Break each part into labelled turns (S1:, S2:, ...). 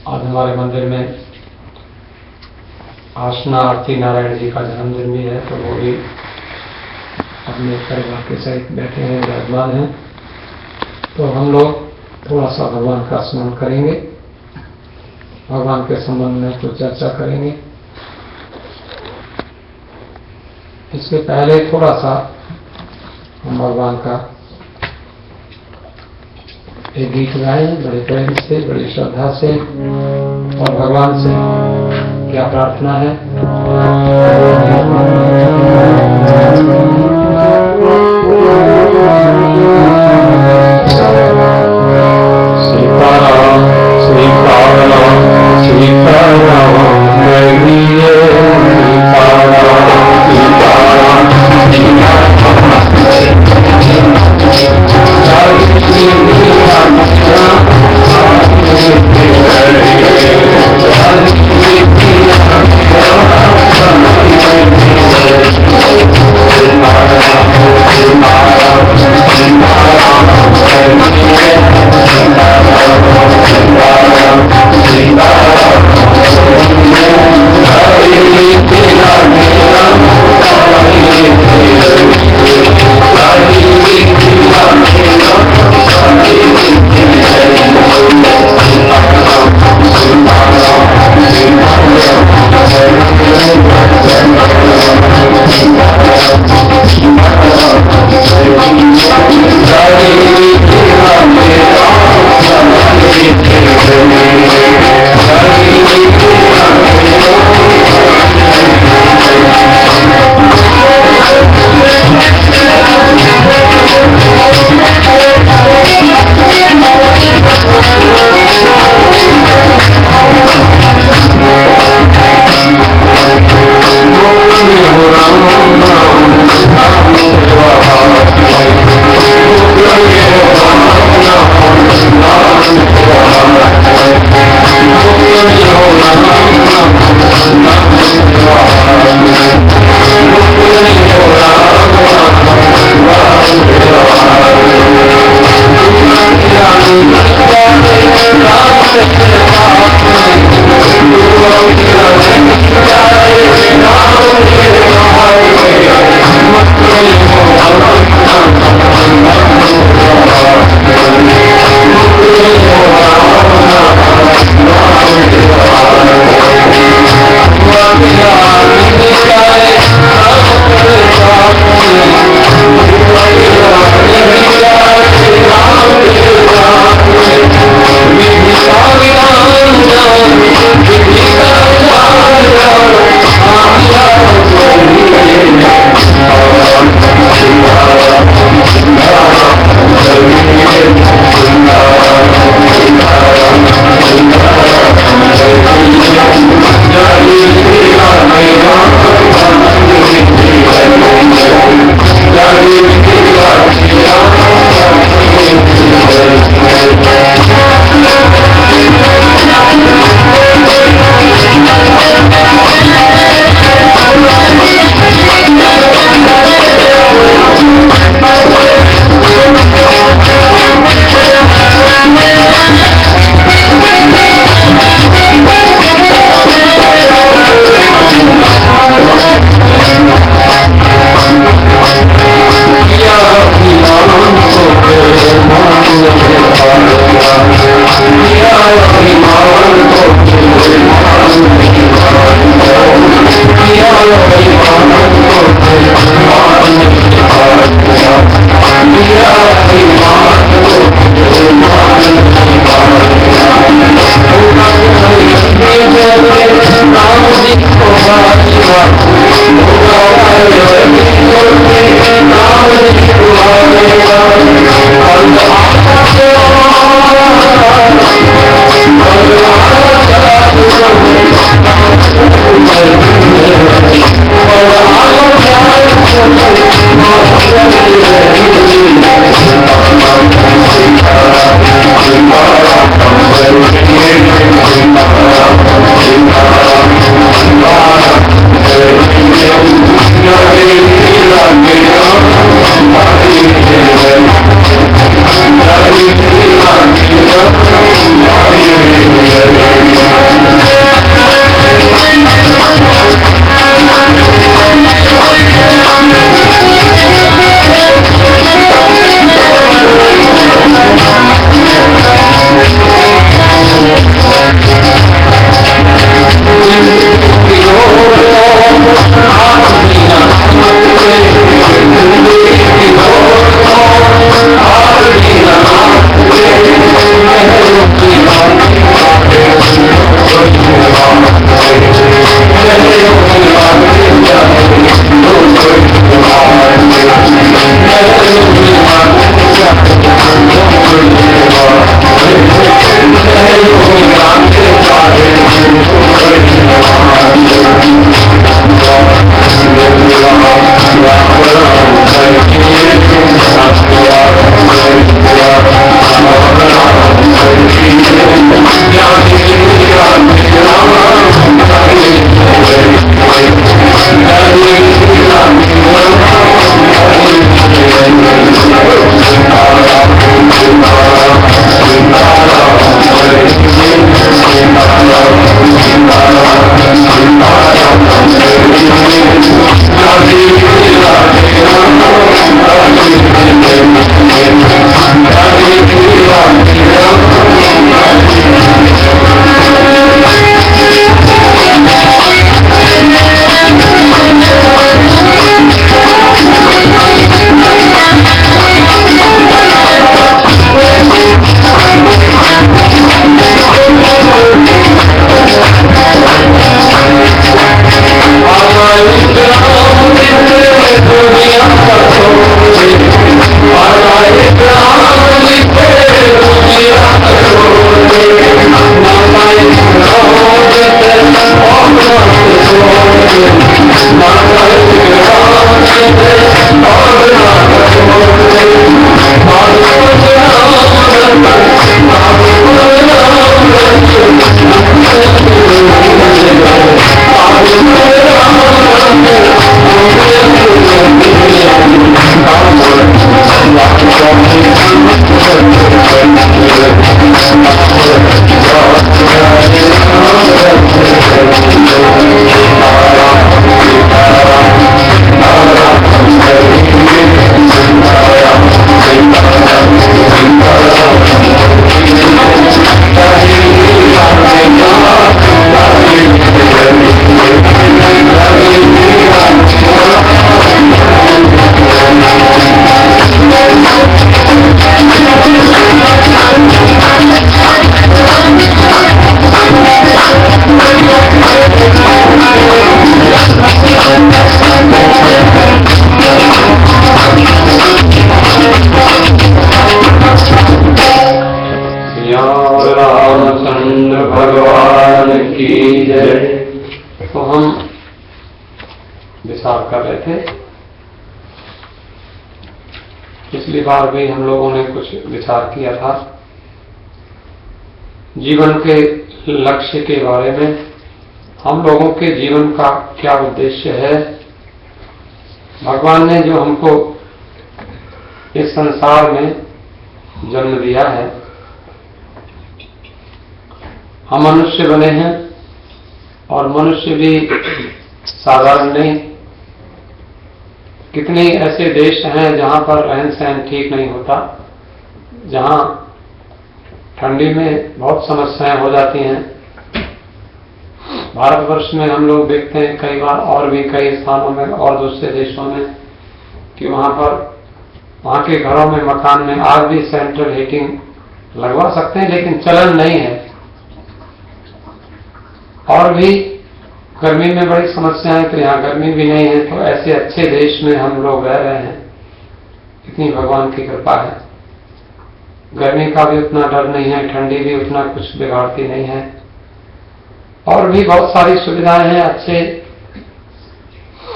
S1: आज हमारे मंदिर में आसना आरती नारायण जी का जन्मदिन भी है, तो वो भी अपने परिवार के सहित बैठे हैं, विराजमान हैं। तो हम लोग थोड़ा सा भगवान का स्मरण करेंगे, भगवान के संबंध में कुछ चर्चा करेंगे। इसके पहले थोड़ा सा हम भगवान का एक गीत गाएं, बड़े प्रेम से, बड़ी श्रद्धा से, और भगवान से क्या प्रार्थना है। सीताराम सीताराम सीताराम कहिए, सीताराम
S2: Hare
S1: तो हम विचार कर रहे थे, पिछली बार भी हम लोगों ने कुछ विचार किया था जीवन के लक्ष्य के बारे में। हम लोगों के जीवन का क्या उद्देश्य है, भगवान ने जो हमको इस संसार में जन्म दिया है, हम मनुष्य बने हैं और मनुष्य भी साधारण नहीं। कितने ऐसे देश हैं जहां पर रहन सहन ठीक नहीं होता, जहां ठंडी में बहुत समस्याएं हो जाती हैं। भारतवर्ष में हम लोग देखते हैं कई बार, और भी कई स्थानों में और दूसरे देशों में, कि वहां के घरों में, मकान में आज भी सेंट्रल हीटिंग लगवा सकते हैं, लेकिन चलन नहीं है। और भी गर्मी में बड़ी समस्या है, तो यहाँ गर्मी भी नहीं है। तो ऐसे अच्छे देश में हम लोग रह रहे हैं, इतनी भगवान की कृपा है। गर्मी का भी उतना डर नहीं है, ठंडी भी उतना कुछ बिगाड़ती नहीं है, और भी बहुत सारी सुविधाएं हैं। अच्छे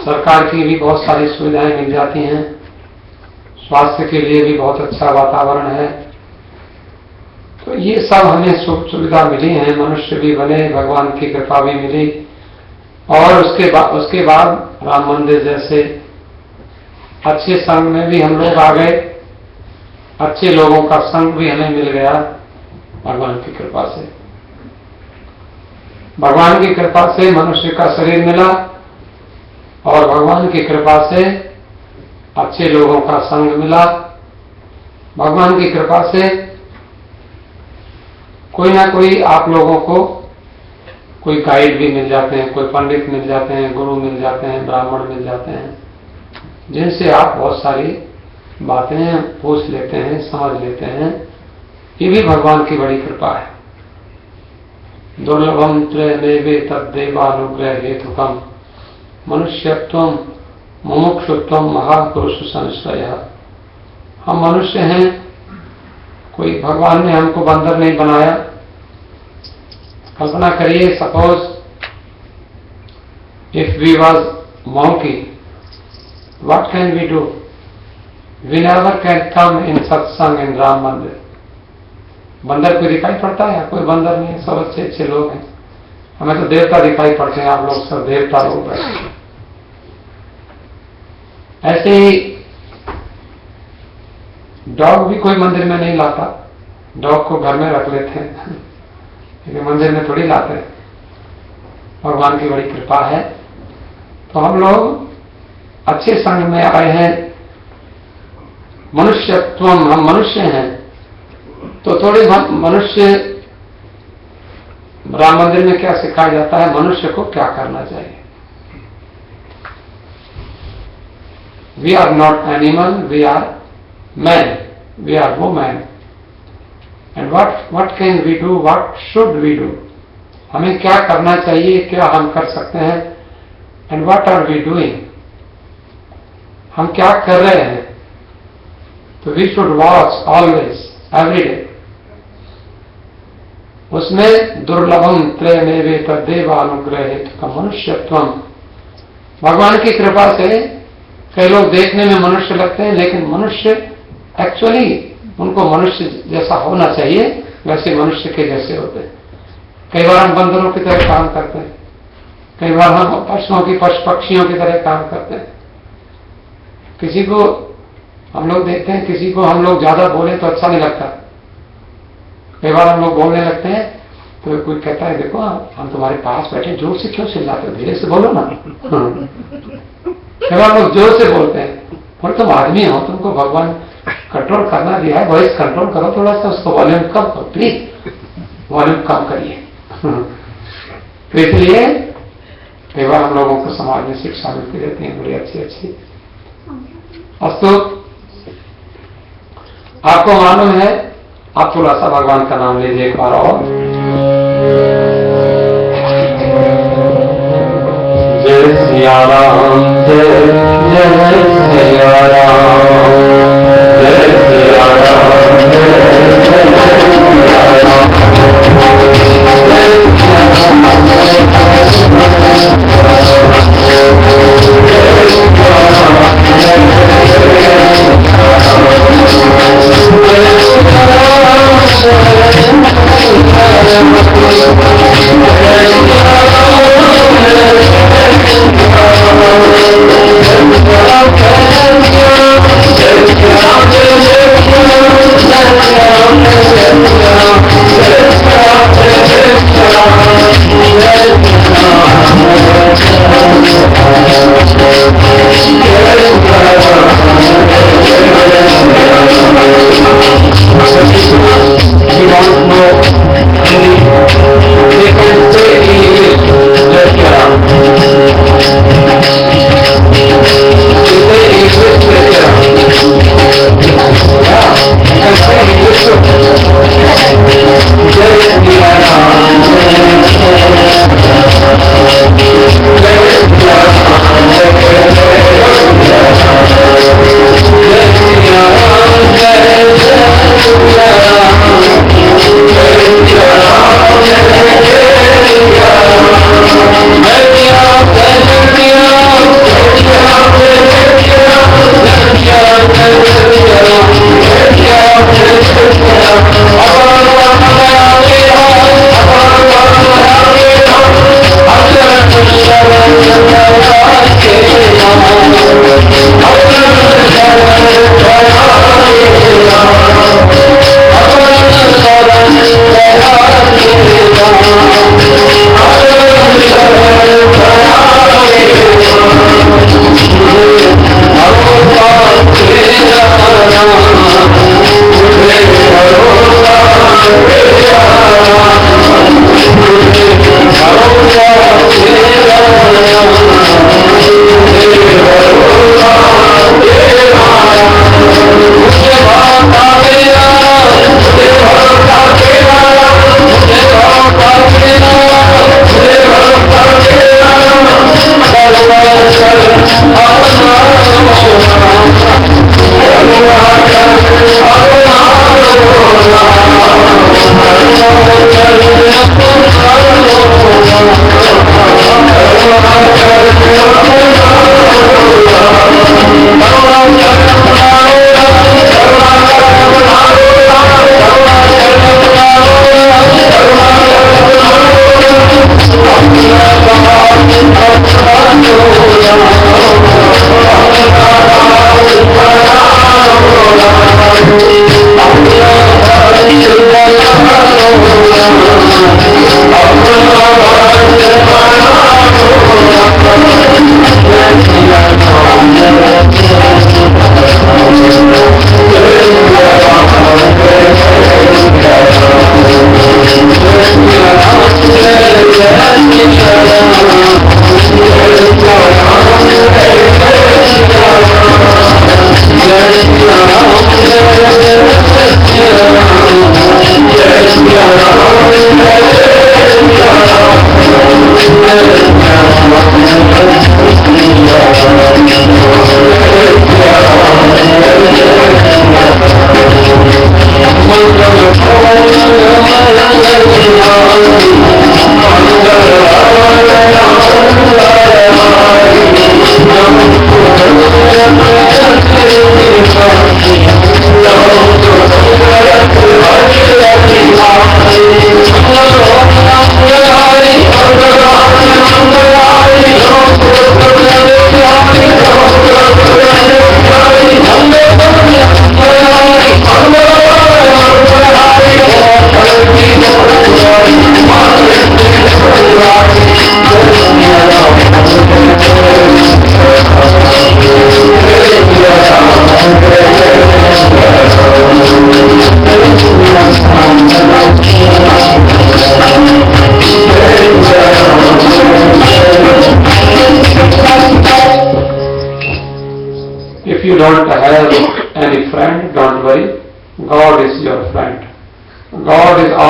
S1: सरकार की भी बहुत सारी सुविधाएं मिल जाती हैं, स्वास्थ्य के लिए भी बहुत अच्छा वातावरण है। तो ये सब हमें सुख सुविधा मिली है, मनुष्य भी बने, भगवान की कृपा भी मिली। और उसके बाद राम मंदिर जैसे अच्छे संग में भी हम लोग आ गए, अच्छे लोगों का संग भी हमें मिल गया भगवान की कृपा से। भगवान की कृपा से मनुष्य का शरीर मिला, और भगवान की कृपा से अच्छे लोगों का संग मिला। भगवान की कृपा से कोई ना कोई आप लोगों को कोई गाइड भी मिल जाते हैं, कोई पंडित मिल जाते हैं, गुरु मिल जाते हैं, ब्राह्मण मिल जाते हैं, जिनसे आप बहुत सारी बातें पूछ लेते हैं, समझ लेते हैं। ये भी भगवान की बड़ी कृपा है। दुर्लभम त्रयमेवे तद्देवानुग्रह हेतुकम मनुष्यत्वम मुमुक्षुत्वम महापुरुष संश्रय। हम मनुष्य हैं, कोई भगवान ने हमको बंदर नहीं बनाया। कल्पना करिए, suppose if we was monkey, what can we do? We never can come in satsang in Ram मंदिर। बंदर कोई दिखाई पड़ता है? कोई बंदर नहीं, सब अच्छे अच्छे लोग हैं। हमें तो देवता दिखाई पड़ते हैं, आप लोग सब देवता लोग हैं। ऐसे ही डॉग भी कोई मंदिर में नहीं लाता, डॉग को घर में रख लेते हैं, लेकिन मंदिर में थोड़ी लाते हैं। भगवान की बड़ी कृपा है। तो हम लोग अच्छे संग में आए हैं। मनुष्यत्वम, हम मनुष्य हैं, तो थोड़े मनुष्य, राम मंदिर में क्या सिखाया जाता है, मनुष्य को क्या करना चाहिए। We are not animal, we are man, we are women. And what can we do, what should we do? हमें क्या करना चाहिए, क्या हम कर सकते हैं, and what are we doing? हम क्या कर रहे हैं। तो we should watch always, every day. उसमें दुर्लभम त्रयमेवे तद्देवानुग्रह हेतुकम मनुष्यत्वम भगवान की कृपा से कई लोग देखने में मनुष्य लगते हैं, लेकिन मनुष्य एक्चुअली उनको मनुष्य जैसा होना चाहिए वैसे मनुष्य के जैसे होते हैं। कई बार हम बंदरों की तरह काम करते हैं, कई बार हम पशुओं की पक्षियों की तरह काम करते हैं। किसी को हम लोग देखते हैं, किसी को हम लोग ज्यादा बोले तो अच्छा नहीं लगता। कई बार हम लोग बोलने लगते हैं तो कोई कहता है देखो हम तुम्हारे पास बैठे, जोर से क्यों चिल्लाते हो, धीरे से बोलो ना। कई बार लोग जोर से बोलते हैं, बोले तुम आदमी हो, तुमको भगवान कंट्रोल करना दिया है, वॉइस कंट्रोल करो थोड़ा सा, उसको वॉल्यूम कम करो प्लीज, वॉल्यूम कम करिए। तो इसलिए कई बार हम लोगों को समाज में शिक्षा मिलती रहती है बड़ी अच्छी अच्छी। अस्तु, आपको मालूम है, आप थोड़ा सा भगवान का नाम लीजिए एक बार और। जय सिया राम, जय जय सिया राम, जय सिया राम, जय Siya Ram.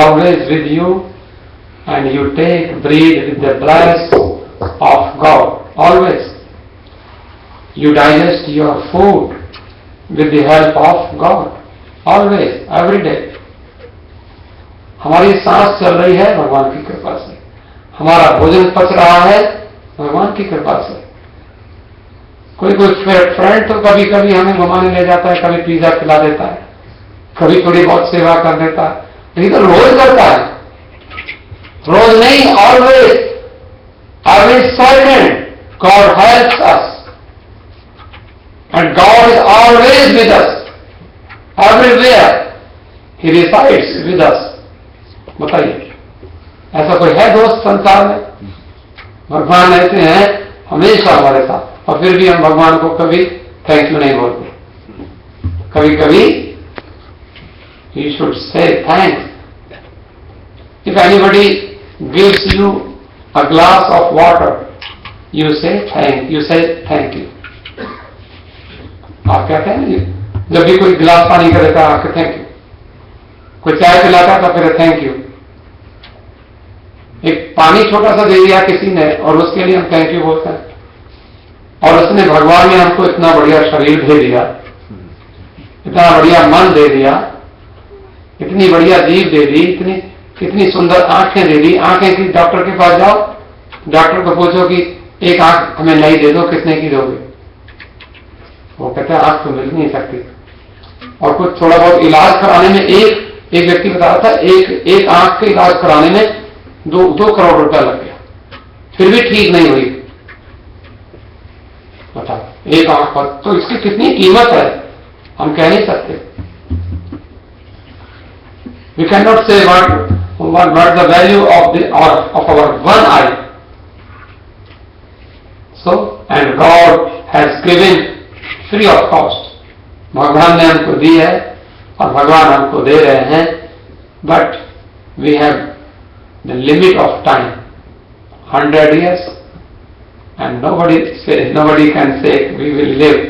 S1: always with you, and you take bread with the bless of God. Always. You digest your food with the help of God. Always, every day. हमारी सांस चल रही है भगवान की कृपा से, हमारा भोजन पच रहा है भगवान की कृपा से। कोई फ्रेंड तो कभी कभी हमें घुमाने ले जाता है, कभी पिज्जा खिला देता है, कभी थोड़ी बहुत सेवा कर देता है, लेकिन तो रोज करता है। रोज नहीं, always, always certain God helps us, and God is always with us, everywhere he resides with us. बताइए, ऐसा कोई है दोस्त संसार में? भगवान ऐसे हैं हमेशा हमारे साथ, और फिर भी हम भगवान को कभी थैंक यू नहीं बोलते। कभी कभी you should say thanks. If anybody gives you a glass of water, you से थैंक यू। आप कहते हैं जब भी कोई गिलास पानी का देता है आपके थैंक यू, कोई चाय पिलाता तो फिर थैंक यू। एक पानी छोटा सा दे दिया किसी ने और उसके लिए हम थैंक यू बोलते हैं, और उसने, भगवान ने हमको इतना बढ़िया शरीर दे दिया, इतना बढ़िया मन दे दिया, इतनी बढ़िया जीभ दे दी, इतनी सुंदर आंखें दे दी। आंखें की डॉक्टर के पास जाओ, डॉक्टर को पूछो कि एक आंख हमें नई दे दो, कितने की दोगे? वो कहता है आंख तो मिल नहीं सकती। और कुछ थोड़ा बहुत इलाज कराने में, एक व्यक्ति बता रहा था, एक आंख के इलाज कराने में 2 करोड़ रुपया लग गया, फिर भी ठीक नहीं हुई। बता, एक आंख पर तो इसकी कितनी कीमत है हम कह नहीं सकते। वी कैन नॉट से what the value of our one eye. So, and God has given free of cost. भगवान ने हमको दी है और भगवान हमको दे रहे हैं, but we have the limit of time, 100 years, and nobody can say we will live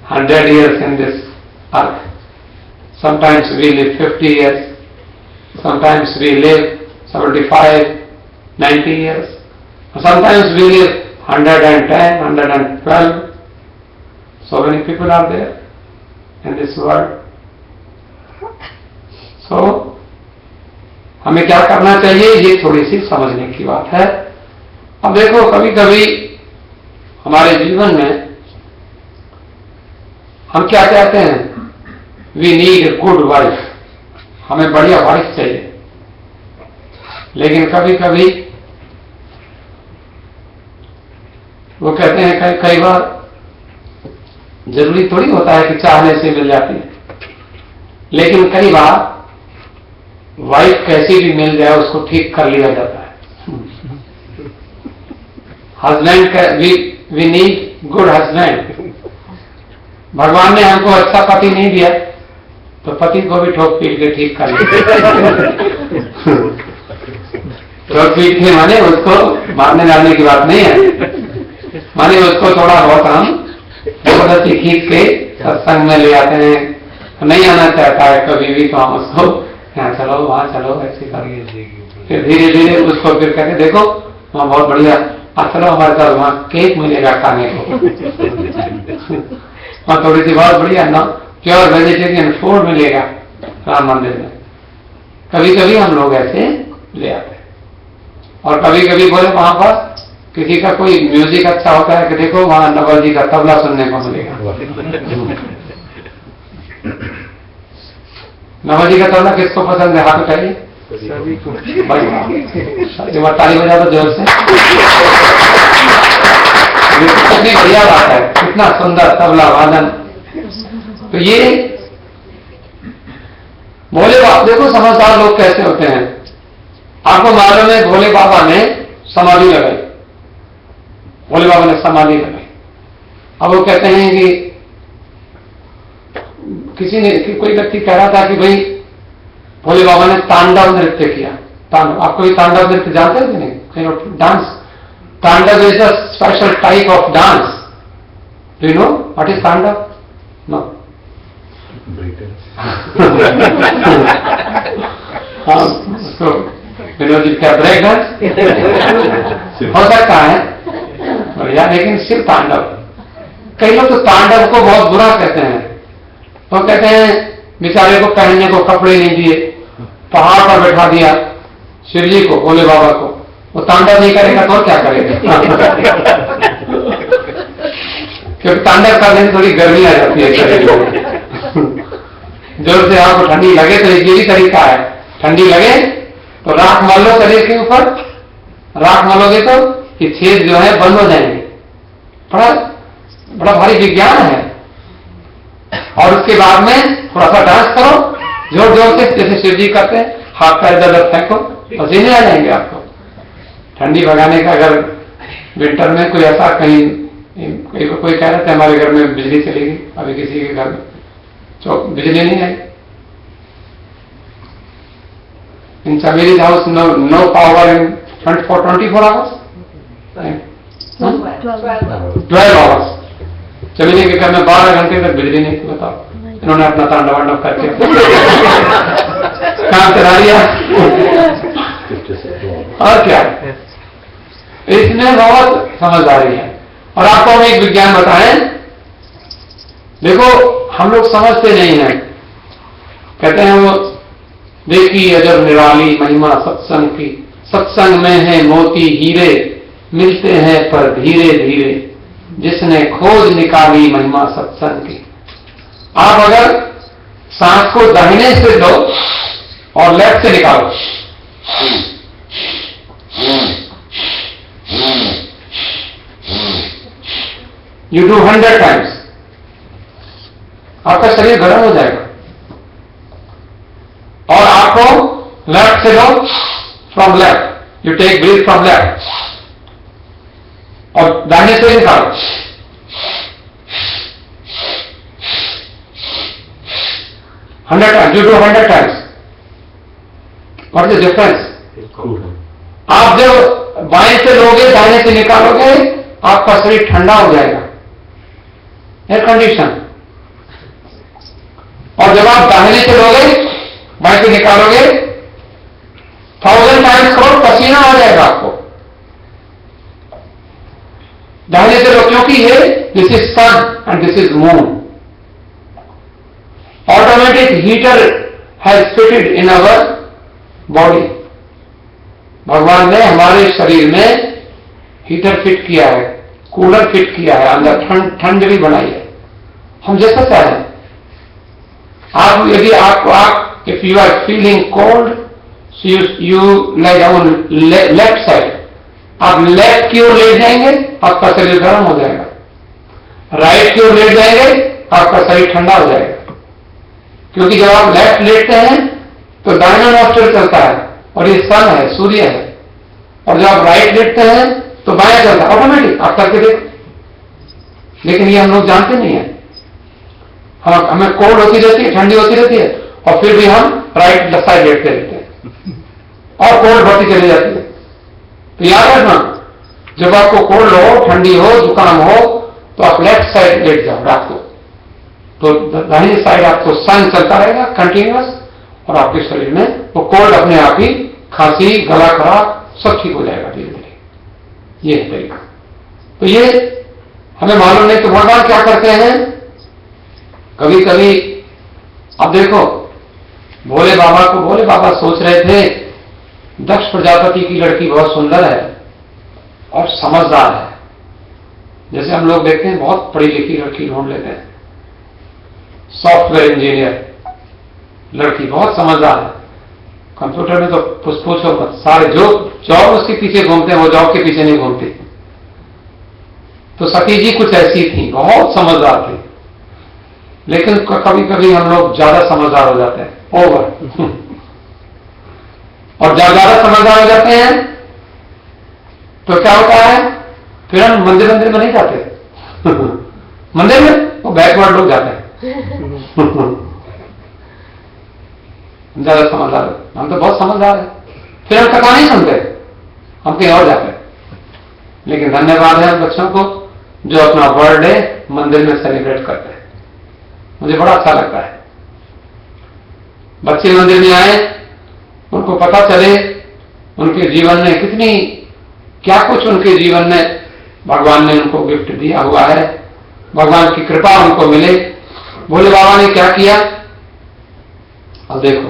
S1: 100 years in this earth. Sometimes we live 50 years, sometimes we live 75, 90 years, sometimes we live 110, 112. So many people are there in this world. So, हमें क्या करना चाहिए, ये थोड़ी सी समझने की बात है। अब देखो, कभी कभी हमारे जीवन में हम क्या कहते हैं, we need a good wife, हमें बढ़िया वाइफ चाहिए। लेकिन कभी कभी वो कहते हैं, कई बार जरूरी थोड़ी होता है कि चाहने से मिल जाती है, लेकिन कई बार वाइफ कैसी भी मिल जाए उसको ठीक कर लिया जाता है। Husband, we need good husband. भगवान ने हमको अच्छा पति नहीं दिया तो पति को भी ठोक पीट के ठीक कर लिया। ठोक पीट के माने उसको मारने डालने की बात नहीं है, माने उसको थोड़ा बहुत हम जबरदस्ती खींच के सत्संग में ले आते हैं। नहीं आना चाहता है कभी भी तो हम उसको यहाँ चलो वहां चलो ऐसे करिए, फिर धीरे धीरे उसको फिर कहते देखो वहां बहुत बढ़िया, आज चलो हमारे साथ वहां केक मिलेगा खाने को, वहां थोड़ी सी बहुत बढ़िया ना प्योर वेजिटेरियन फूड मिलेगा राम मंदिर में। कभी कभी हम लोग ऐसे ले आते हैं, और कभी कभी बोले वहां पर किसी का कोई म्यूजिक अच्छा होता है कि देखो वहां नवल जी का तबला सुनने को मिलेगा। नवल जी का तबला किसको पसंद है, हाथ उठाइए। भाई ताली बजा दो जोर से। कितनी बढ़िया बात है, कितना सुंदर तबला वादन। तो ये भोले बाबा, देखो समझदार लोग कैसे होते हैं। आपको मालूम है भोले बाबा ने समाधि लगाई, भोले बाबा ने समाधि लगाई। अब वो कहते हैं कि कोई व्यक्ति कह रहा था कि भाई भोले बाबा ने तांडव नृत्य किया। तांडव, आप कोई तांडव नृत्य जानते हैं कि नहीं? डांस, तांडव is a special type of dance. Do you know what is तांडव? नो। हाँ, उसको विनोद जी क्या ब्रेक डांस हो सकता है बढ़िया, लेकिन सिर्फ तांडव। कई लोग तो तांडव को बहुत बुरा कहते हैं। वो कहते हैं बेचारे को पहनने को कपड़े नहीं दिए, पहाड़ पर बैठा दिया शिव जी को, भोले बाबा को, वो तांडव नहीं करेगा तो क्या करेगा? क्योंकि तांडव करने में थोड़ी गर्मी आ जाती है शरीर में। जोर से आपको ठंडी लगे तो ये भी तरीका है, ठंडी लगे तो राख मल लो शरीर के ऊपर, राख मलोगे तो ये छेद जो है बंद हो जाएंगे। बड़ा बड़ा भारी विज्ञान है। और उसके बाद में थोड़ा सा डांस करो जोर जोर से, जैसे शिव जी करते हैं, हाथ पैर इधर उधर फेंको, पसीने आ जाएंगे आपको। ठंडी भगाने का अगर विंटर में कोई ऐसा कहीं कोई कह रहा था हमारे घर में बिजली चलेगी, अभी किसी के घर में बिजली नहीं आई। इन Chameli's house no power in front for 24 hours? 12 hours. चमेली के घर में 12 घंटे तक बिजली नहीं थी, बताओ। इन्होंने अपना तांडव वांडव करके काम चला लिया। और क्या, इसमें बहुत समझदारी है। और आपको हम एक विज्ञान बताएं, देखो हम लोग समझते नहीं हैं, कहते हैं वो देखी अजब निराली महिमा सत्संग की, सत्संग में है मोती हीरे, मिलते हैं पर धीरे धीरे, जिसने खोज निकाली महिमा सत्संग की। आप अगर सांस को दाहिने से लो और लेफ्ट से निकालो, यू डू 100 टाइम्स, आपका शरीर गर्म हो जाएगा। और आपको लेफ्ट से लो, from left you take breath from left, और दाहिने से निकालो, hundred times, you do 100 times. What is the difference? आप जब बाएं से लोगे दाहिने से निकालोगे, आपका शरीर ठंडा हो जाएगा, एयर कंडीशन। और जब आप दाहिने से लोगे बाएं से निकालोगे, 1000 टाइम्स करो, पसीना आ जाएगा आपको। दाहिने से लो, क्योंकि ये this is sun and this is moon. Automatic heater has fitted in our body. भगवान ने हमारे शरीर में हीटर फिट किया है, कूलर फिट किया है, अंदर ठंड भी बनाई है, हम जैसा चाहें। आप यदि आप if you are feeling cold, so you lie down left side, आप लेफ्ट की ओर लेट जाएंगे, आपका शरीर गर्म हो जाएगा। राइट की ओर लेट जाएंगे, आपका शरीर ठंडा हो जाएगा। क्योंकि जब आप लेफ्ट लेटते हैं तो दाहिना नॉस्ट्रिल चलता है, और ये सन है, सूर्य है। और जब आप राइट लेटते हैं तो बायां चलता है, ऑटोमेटिक। आप करके देखो। लेकिन ये हम लोग जानते नहीं है। हमें कोल्ड होती रहती है, ठंडी होती रहती है, और फिर भी हम राइट साइड लेटते रहते हैं, और कोल्ड बढ़ती चली जाती है। तो याद रखना, जब आपको कोल्ड हो, ठंडी हो, जुकाम हो, तो आप लेफ्ट साइड लेट जाओ रात को, तो दाहिनी साइड आपको सन चलता रहेगा कंटिन्यूअस, और आपके शरीर में वो कोल्ड अपने आप ही, खांसी, गला खराब, सब ठीक हो जाएगा धीरे धीरे। ये है तरीका। तो ये हमें मालूम नहीं, तो भगवान क्या करते हैं, कभी कभी अब देखो, भोले बाबा सोच रहे थे दक्ष प्रजापति की लड़की बहुत सुंदर है और समझदार है। जैसे हम लोग देखते हैं बहुत पढ़ी लिखी लड़की ढूंढ लेते हैं, सॉफ्टवेयर इंजीनियर लड़की बहुत समझदार है, कंप्यूटर में तो पूछो मत, सारे जो जॉब उसके पीछे घूमते हैं वो जॉब के पीछे नहीं घूमते। तो सती जी कुछ ऐसी थी, बहुत समझदार थी। लेकिन कभी कभी हम लोग ज्यादा समझदार हो जाते हैं, ओवर। और जब ज्यादा समझदार हो जाते हैं तो क्या होता है, फिर हम मंदिर में नहीं जाते। मंदिर में वो बैकवर्ड लोग जाते हैं। ज्यादा समझदार, हम तो बहुत समझदार है, फिर हम कथा नहीं सुनते, हम कहीं और जाते हैं। लेकिन धन्यवाद है बच्चों को जो अपना बर्थडे मंदिर में सेलिब्रेट करते हैं, मुझे बड़ा अच्छा लगता है। बच्चे मंदिर में आए उनको पता चले उनके जीवन में कितनी क्या कुछ उनके जीवन में भगवान ने उनको गिफ्ट दिया हुआ है, भगवान की कृपा उनको मिले। भोले बाबा ने क्या किया, अब देखो।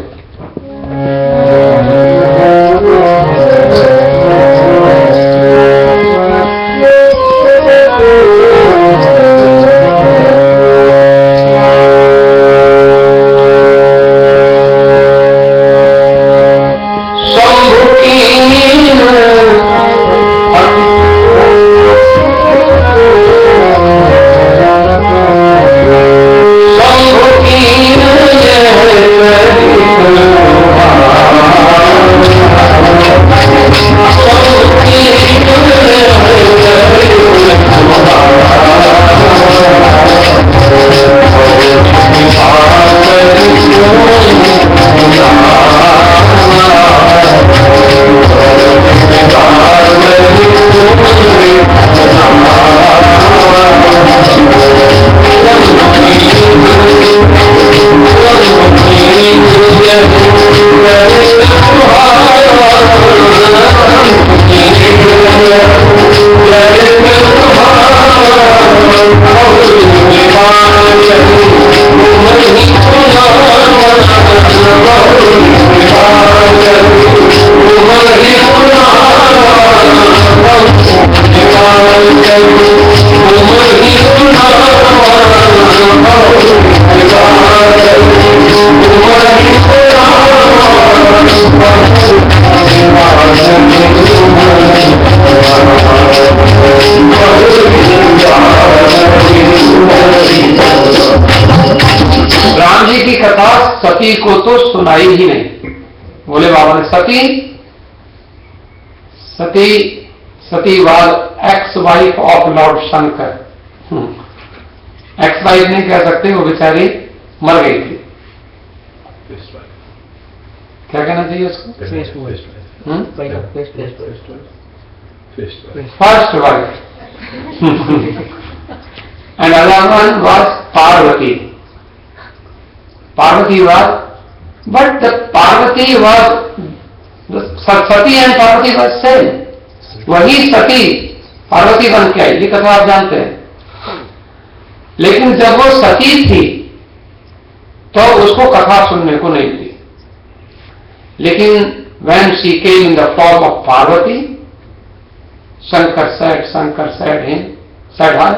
S1: राम जी की कथा सती को तो सुनाई ही नहीं। भोले बाबा ने Sati was ex wife of Lord Shankar. Ex wife नहीं कह सकते, वो बेचारी मर गई थी। क्या कहना चाहिए उसको? First wife. And other one was Parvati. Parvati was, but the Parvati was, Sati and Parvati was same. वही सती पार्वती बन के आई, ये कथा आप जानते हैं। लेकिन जब वो सती थी तो उसको कथा सुनने को नहीं मिली। लेकिन when she came in the form of Parvati, Shankar said her,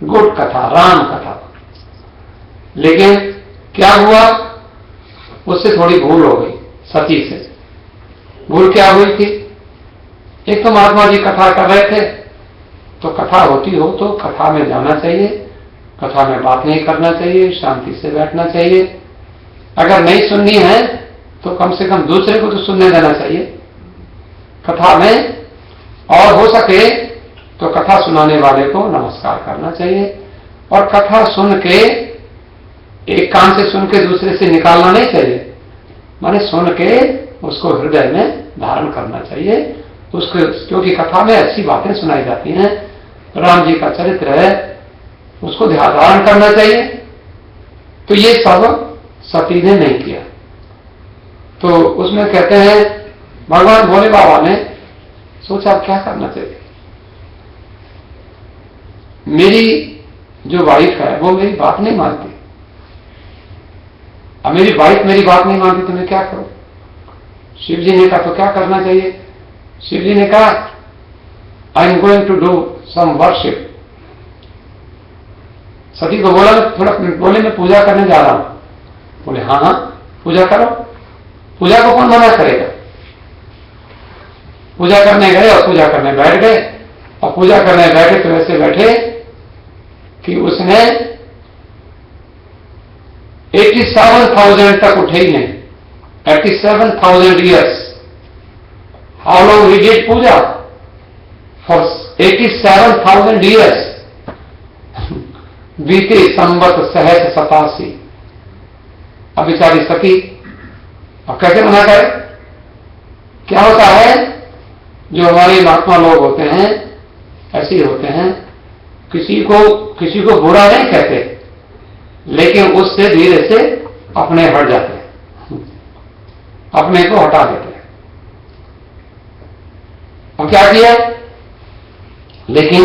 S1: good कथा, राम कथा। लेकिन क्या हुआ, उससे थोड़ी भूल हो गई सती से। भूल क्या हुई थी, एक तो महात्मा जी कथा कर रहे थे, तो कथा होती हो तो कथा में जाना चाहिए, कथा में बात नहीं करना चाहिए, शांति से बैठना चाहिए। अगर नहीं सुननी है तो कम से कम दूसरे को तो सुनने देना चाहिए कथा में, और हो सके तो कथा सुनाने वाले को नमस्कार करना चाहिए। और कथा सुन के एक कान से सुन के दूसरे से निकालना नहीं चाहिए, माने सुन के उसको हृदय में धारण करना चाहिए उसको, क्योंकि कथा में अच्छी बातें सुनाई जाती हैं, राम जी का चरित्र है, उसको ध्यान धारण करना चाहिए। तो ये सब सती ने नहीं किया। तो उसमें कहते हैं भगवान भोले बाबा ने सोचा क्या करना चाहिए। मेरी जो वाइफ है वो मेरी बात नहीं मानती, अब मेरी वाइफ मेरी बात नहीं मानती तो मैं क्या करूं। शिव जी ने कहा तो क्या करना चाहिए। शिव जी ने कहा I am going to do some worship. Sati को बोला, थोड़ा बोले मैं पूजा करने जा रहा हूं। बोले हाँ हाँ पूजा करो, पूजा को कौन मना करेगा। पूजा करने गए और पूजा करने बैठ गए, और पूजा करने बैठे तो ऐसे बैठे कि उसने 87,000 तक उठे ही नहीं, 87,000 years. How long he did puja? For 87,000 years. बीते संवत सहज 87। अब बेचारी सती, अब कैसे मना करे। क्या होता है, जो हमारे महात्मा लोग होते हैं ऐसे ही होते हैं, किसी को बुरा नहीं कहते, लेकिन उससे धीरे से अपने हट जाते हैं। अपने को हटा देते हैं। अब क्या किया, लेकिन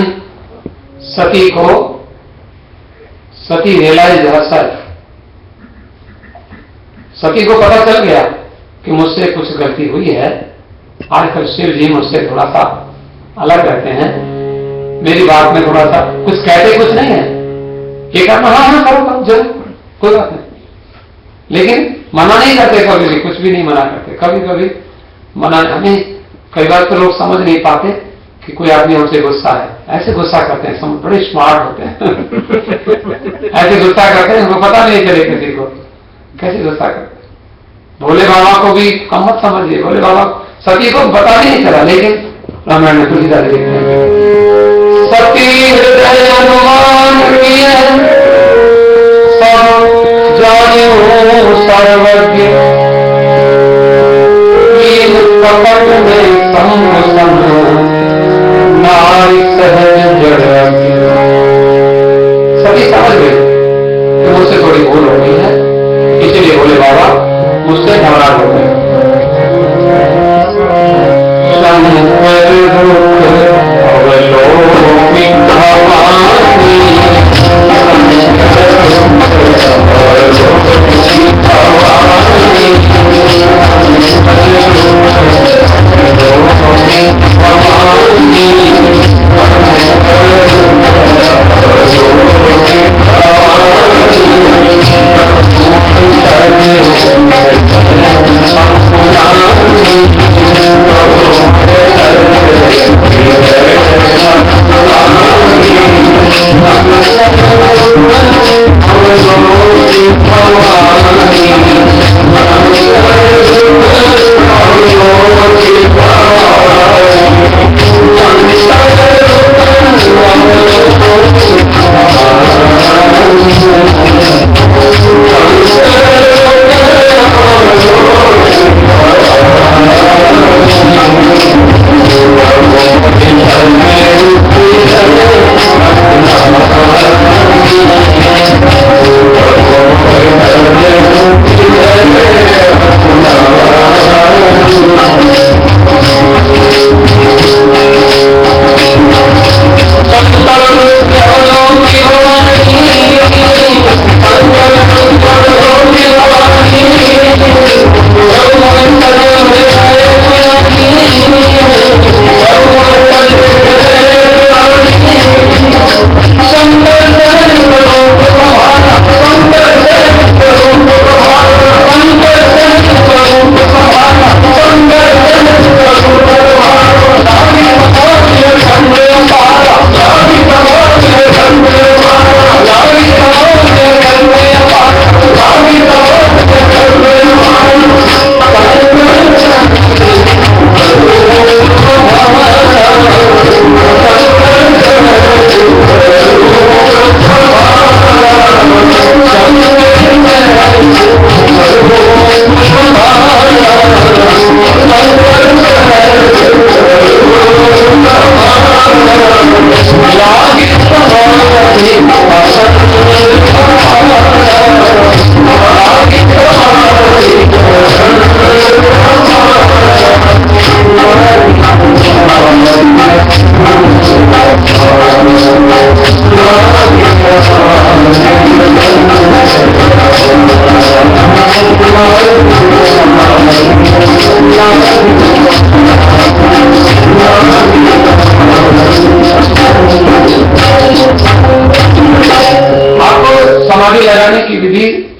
S1: सती रियलाइज हरसेल्फ, सती को पता चल गया कि मुझसे कुछ गलती हुई है, आजकल शिव जी मुझसे थोड़ा सा अलग रहते हैं, मेरी बात में थोड़ा सा कुछ कहते कुछ नहीं है, ये करना हाँ करो जरूर, कोई बात नहीं, लेकिन मना नहीं करते, कभी भी कुछ भी नहीं मना करते, कभी कभी मना हमें, कई बार तो लोग समझ नहीं पाते कि कोई आदमी हमसे गुस्सा है, ऐसे गुस्सा करते हैं, सब बड़े स्मार्ट होते हैं ऐसे गुस्सा करते हैं, उनको पता नहीं चले किसी को कैसे गुस्सा करते। भोले बाबा को भी कम मत समझिए, भोले बाबा सती को पता नहीं चला, लेकिन रामायण में तुलसीदास लिखते हैं, सती हृदय अनुमान किए सब जानियो सर्वज्ञ, कपट में संग नारी सहज जड़। सभी समझ गए कि मुझसे थोड़ी भूल हो गई है, इसलिए भोले बाबा मुझसे नाराज हो गए।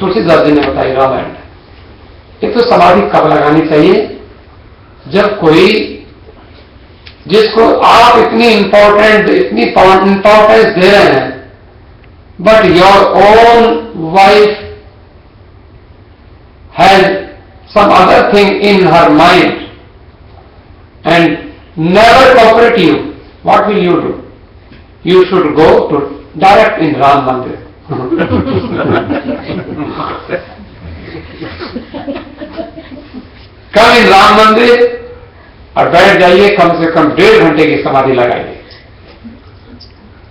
S2: तुलसीदास जी ने बताई रामायण। एक तो समाधि कब लगानी चाहिए, जब कोई जिसको आप इतनी इंपॉर्टेंस दे रहे हैं, but your own wife has some other thing in her mind and never cooperate you, what will you do? You should go to direct in Ram Mandir. Come in Ram Mandir और बैठ जाइए, कम से कम 1.5 घंटे की समाधि लगाइए,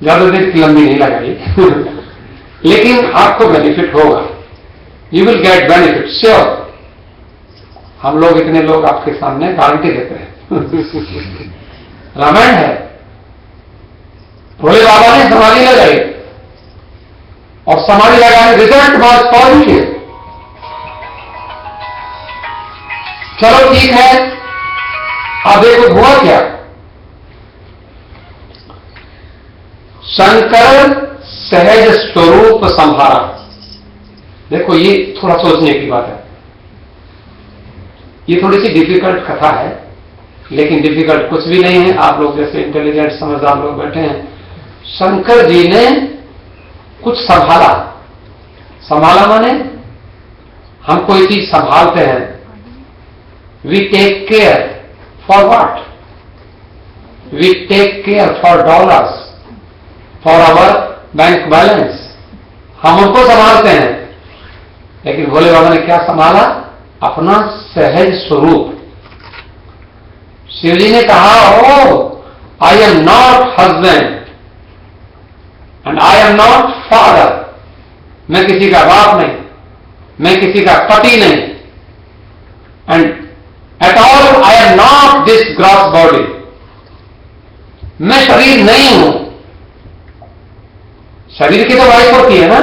S2: ज्यादा देर की लंबी नहीं लगाइए लेकिन आपको बेनिफिट होगा, you will get benefit sure. हम लोग इतने लोग आपके सामने गारंटी देते हैं। रामायण है, भोले बाबा ने समाधि लगाई और समाधि लगाने रिजल्ट वॉज पॉजिटिव। चलो ठीक है, अब देखो हुआ क्या। शंकर सहज स्वरूप संभारा। देखो ये थोड़ा सोचने की बात है, ये थोड़ी सी डिफिकल्ट कथा है, लेकिन डिफिकल्ट कुछ भी नहीं है। आप लोग जैसे इंटेलिजेंट समझदार लोग बैठे हैं, शंकर जी ने कुछ संभाला। संभाला माने हम कोई चीज संभालते हैं, we take care for what? We take care for dollars, for our bank balance, हम उनको संभालते हैं। लेकिन भोले बाबा ने क्या संभाला? अपना सहज स्वरूप। शिव जी ने कहा, oh I am not husband and I am not father. मैं किसी का बाप नहीं, मैं किसी का पति नहीं, and at all I am not this gross body. मैं शरीर नहीं हूं। शरीर की तो वाइफ होती है ना,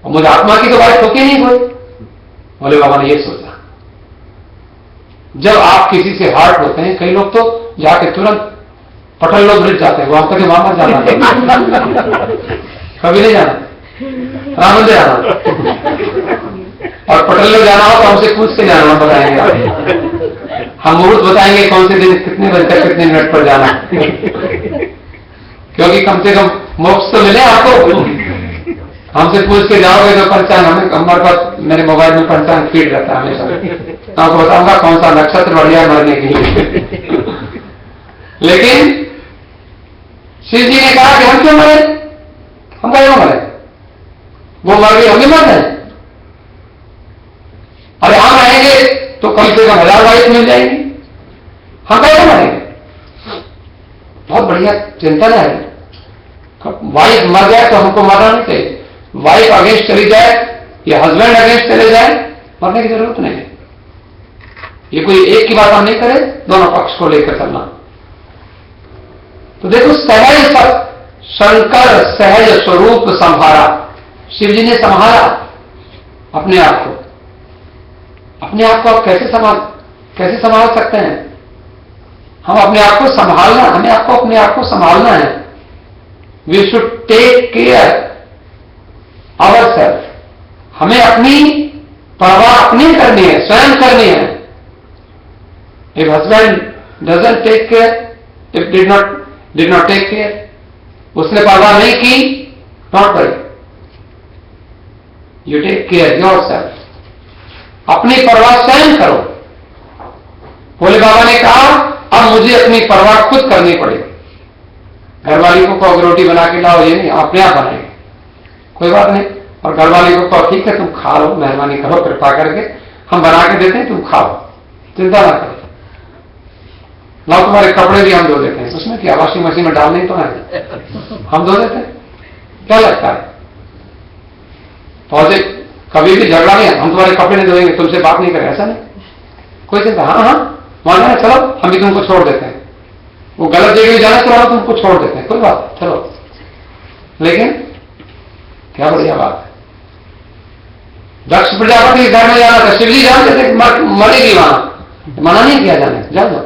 S2: और मुझे आत्मा की तो वाइफ होती नहीं कोई। भोले बाबा ने ये सोचा। जब आप किसी से हर्ट होते हैं, कई लोग तो जाके तुरंत पटल लोग मिट जाते हैं, वो आपका वहां मत जाना, कभी नहीं जाना, राम मंदिर जाना, और पटल लोग जाना हो तो हमसे पूछ के जाना, हम बताएंगे आप। हम मुहूर्त बताएंगे कौन से दिन कितने बजे तक कितने मिनट पर जाना, क्योंकि कम से कम मोक्ष तो मिले आपको। हमसे पूछ के जाओगे तो पंचांग, हमारे पास मेरे मोबाइल में पंचांग फीड रहता है हमेशा, आपको बताऊंगा कौन सा नक्षत्र बढ़िया मरने के लिए। लेकिन शिव जी ने कहा कि हम क्यों मरे? हम क्यों मरे? वो मर गए, हम भी मर गए। अरे हम रहेंगे तो कम से कम 1000 वाइफ मिल जाएगी, हम कैसे मरेंगे? बहुत बढ़िया चिंतन है। वाइफ मर जाए तो हमको मरना नहीं चाहिए। वाइफ अगेंस्ट चली जाए या हस्बैंड अगेंस्ट चले जाए, मरने की जरूरत नहीं है। ये कोई एक की बात हम नहीं करें, दोनों पक्ष को लेकर चलना। तो देखो, सहज शंकर सहज स्वरूप संभारा। शिव जी ने संभाला अपने आप को। अपने आप को आप कैसे संभाल सकते हैं? हम अपने आप को संभालना, हमें आपको अपने आप को संभालना है। We should take care our self. हमें अपनी परवाह अपनी करनी है, स्वयं करनी है। If husband doesn't take care, if did not take care, उसने परवाह नहीं की, not worry, you take care your self. अपनी परवाह स्वयं करो। भोले बाबा ने कहा, अब मुझे अपनी परवाह खुद करनी पड़ेगी। घरवाली को कहो रोटी बना के लाओ, ये नहीं, अपने आप बनाएंगे, कोई बात नहीं। और घरवाली को कहो ठीक है तुम खा लो, मेहरबानी करो, कृपा करके हम बना के देते हैं, तुम खाओ, चिंता ना करो। लाओ तुम्हारे कपड़े भी हम धो देते हैं, उसमें क्या, वॉशिंग मशीन में डालने तो है, हम धो देते हैं। क्या लगता है? फौजी कभी भी झगड़ा नहीं है, हम तुम्हारे कपड़े नहीं धोएंगे, तुमसे बात नहीं करें, ऐसा नहीं। कोई चिंता, हाँ वहां जाना, चलो हम भी तुमको छोड़ देते हैं। वो गलत जगह जाना, चलो तुमको छोड़ देते हैं, कोई बात, चलो। लेकिन क्या बढ़िया बात है। दक्ष प्रजापति के घर में जाना था, शिवजी जानते थे मरेगी वहां, मना नहीं किया जाने, जा दो।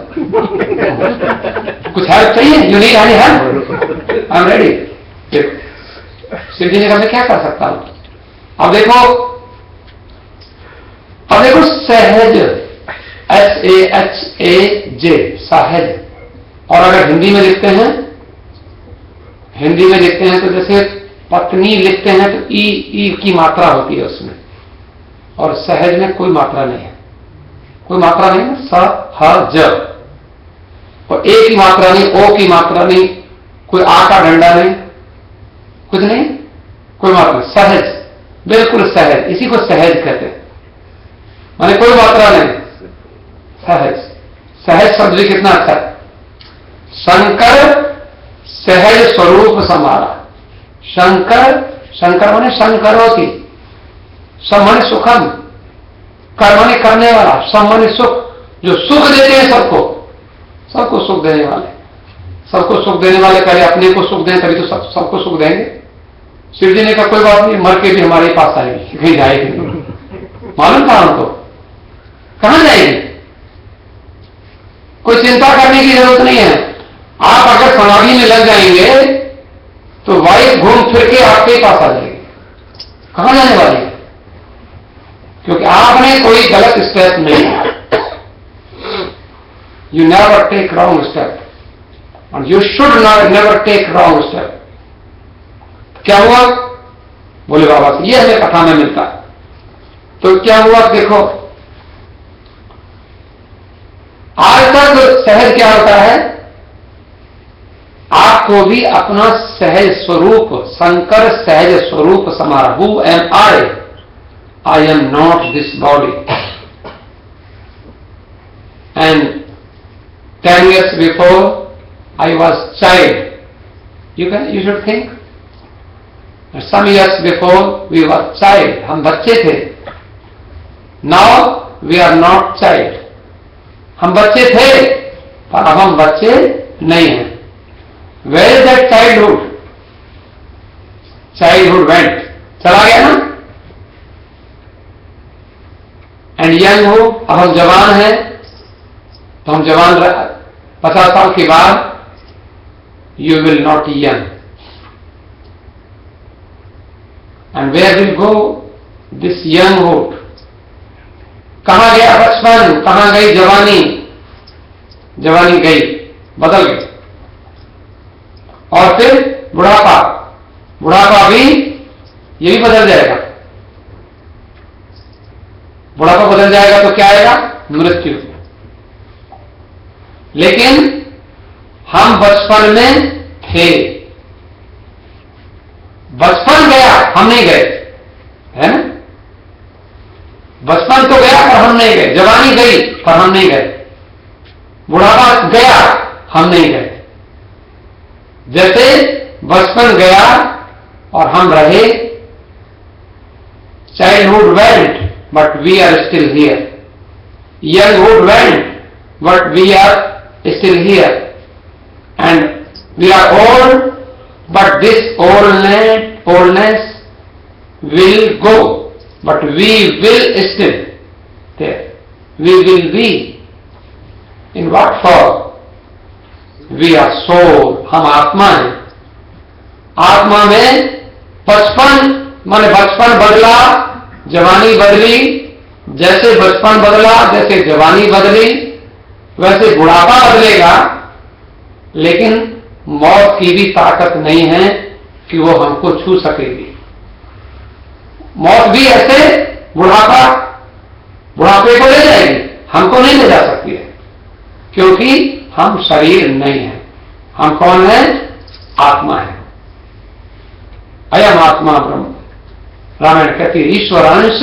S2: कुछ हेल्प चाहिए, you need any help, I am ready. Shivji ने कहा मैं क्या कर सकता हूं? अब देखो सहज, SAHAJ, सहज। और अगर हिंदी में लिखते हैं तो जैसे पत्नी लिखते हैं तो ई की मात्रा होती है उसमें, और सहज में कोई मात्रा नहीं है, कोई मात्रा नहीं है, सहज। और ए की मात्रा नहीं, ओ की मात्रा नहीं, कोई आ का डंडा नहीं, कुछ नहीं, कोई मात्रा, सहज, बिल्कुल सहज। इसी को सहज कहते हैं, माने कोई मात्रा नहीं, सहज। सहज शब्द भी कितना अच्छा है। शंकर सहज स्वरूप संभाला। शंकर माने शंकरोति, सब माने सुखम, कर्म माने करने वाला, सम माने सुख, जो सुख देते हैं सबको, सबको सुख देने वाले, सबको सुख देने वाले। पहले अपने को सुख दें तभी तो सबको सुख देंगे। शिव जी ने कहा कोई बात नहीं, मर के भी हमारे पास आएगी, कहीं जाएगी नहीं। मालूम था हमको कहां जाएगी, कोई चिंता करने की जरूरत नहीं है। आप अगर समाधि में लग जाएंगे तो वाइफ घूम फिर के आपके पास आ जाएगी, कहां जाने वाली है, क्योंकि आपने कोई गलत स्टेप नहीं लिया। You never take wrong step, and you should never take wrong step. क्या हुआ? बोले बाबा से, ये हमें कथा में मिलता है। तो क्या हुआ देखो, आज तक सहज क्या होता है, आपको भी अपना सहज स्वरूप, शंकर सहज स्वरूप Samara. Who am I? I am not this body. And 10 years before I was child. You should think. Some years before we were child. हम बच्चे थे. Now we are not child. हम बच्चे थे, पर अब हम बच्चे नहीं हैं. Where is that childhood? Childhood went. चला गया ना? And young हो, अब हम जवान हैं, तो हम जवान 50 साल के बाद you will not young. And where will go this younghood? कहां गया बचपन, कहां गई जवानी? जवानी गई, बदल गई। और फिर बुढ़ापा, बुढ़ापा भी ये भी बदल जाएगा। बुढ़ापा बदल जाएगा तो क्या आएगा? मृत्यु। लेकिन हम बचपन में थे, बचपन गया, हम नहीं गए, है ना? बचपन तो गया पर हम नहीं गए, जवानी गई पर हम नहीं गए, बुढ़ापा गया, हम नहीं गए। जैसे बचपन गया और हम रहे, childhood went but we are still here, younghood went but we are still here, and we are old, but this oldness will go, but we will still there. We will be in what form? We are soul. हम आत्मा हैं। आत्मा में बचपन माने बचपन बदला, जवानी बदली, जैसे बचपन बदला, जैसे जवानी बदली, वैसे बुढ़ापा बदलेगा। लेकिन मौत की भी ताकत नहीं है कि वो हमको छू सकेगी। मौत भी ऐसे बुढ़ापे को ले जाएगी, हमको नहीं ले जा सकती है, क्योंकि हम शरीर नहीं है। हम कौन है? आत्मा है। अयम आत्मा ब्रह्म। रामायण कहती है ईश्वरांश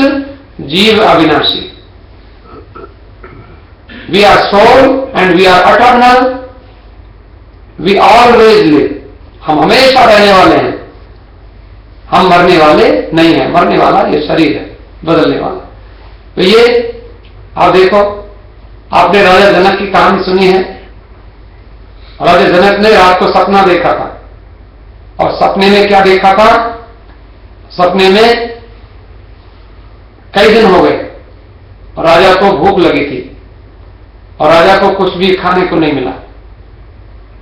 S2: जीव अविनाशी। We are soul and we are eternal. We always live. हम हमेशा रहने वाले हैं, हम मरने वाले नहीं हैं। मरने वाला ये शरीर है, बदलने वाला। तो ये आप देखो, आपने राजा जनक की कहानी सुनी है। राजा जनक ने रात को सपना देखा था, और सपने में क्या देखा था? सपने में कई दिन हो गए और राजा को भूख लगी थी, और राजा को कुछ भी खाने को नहीं मिला,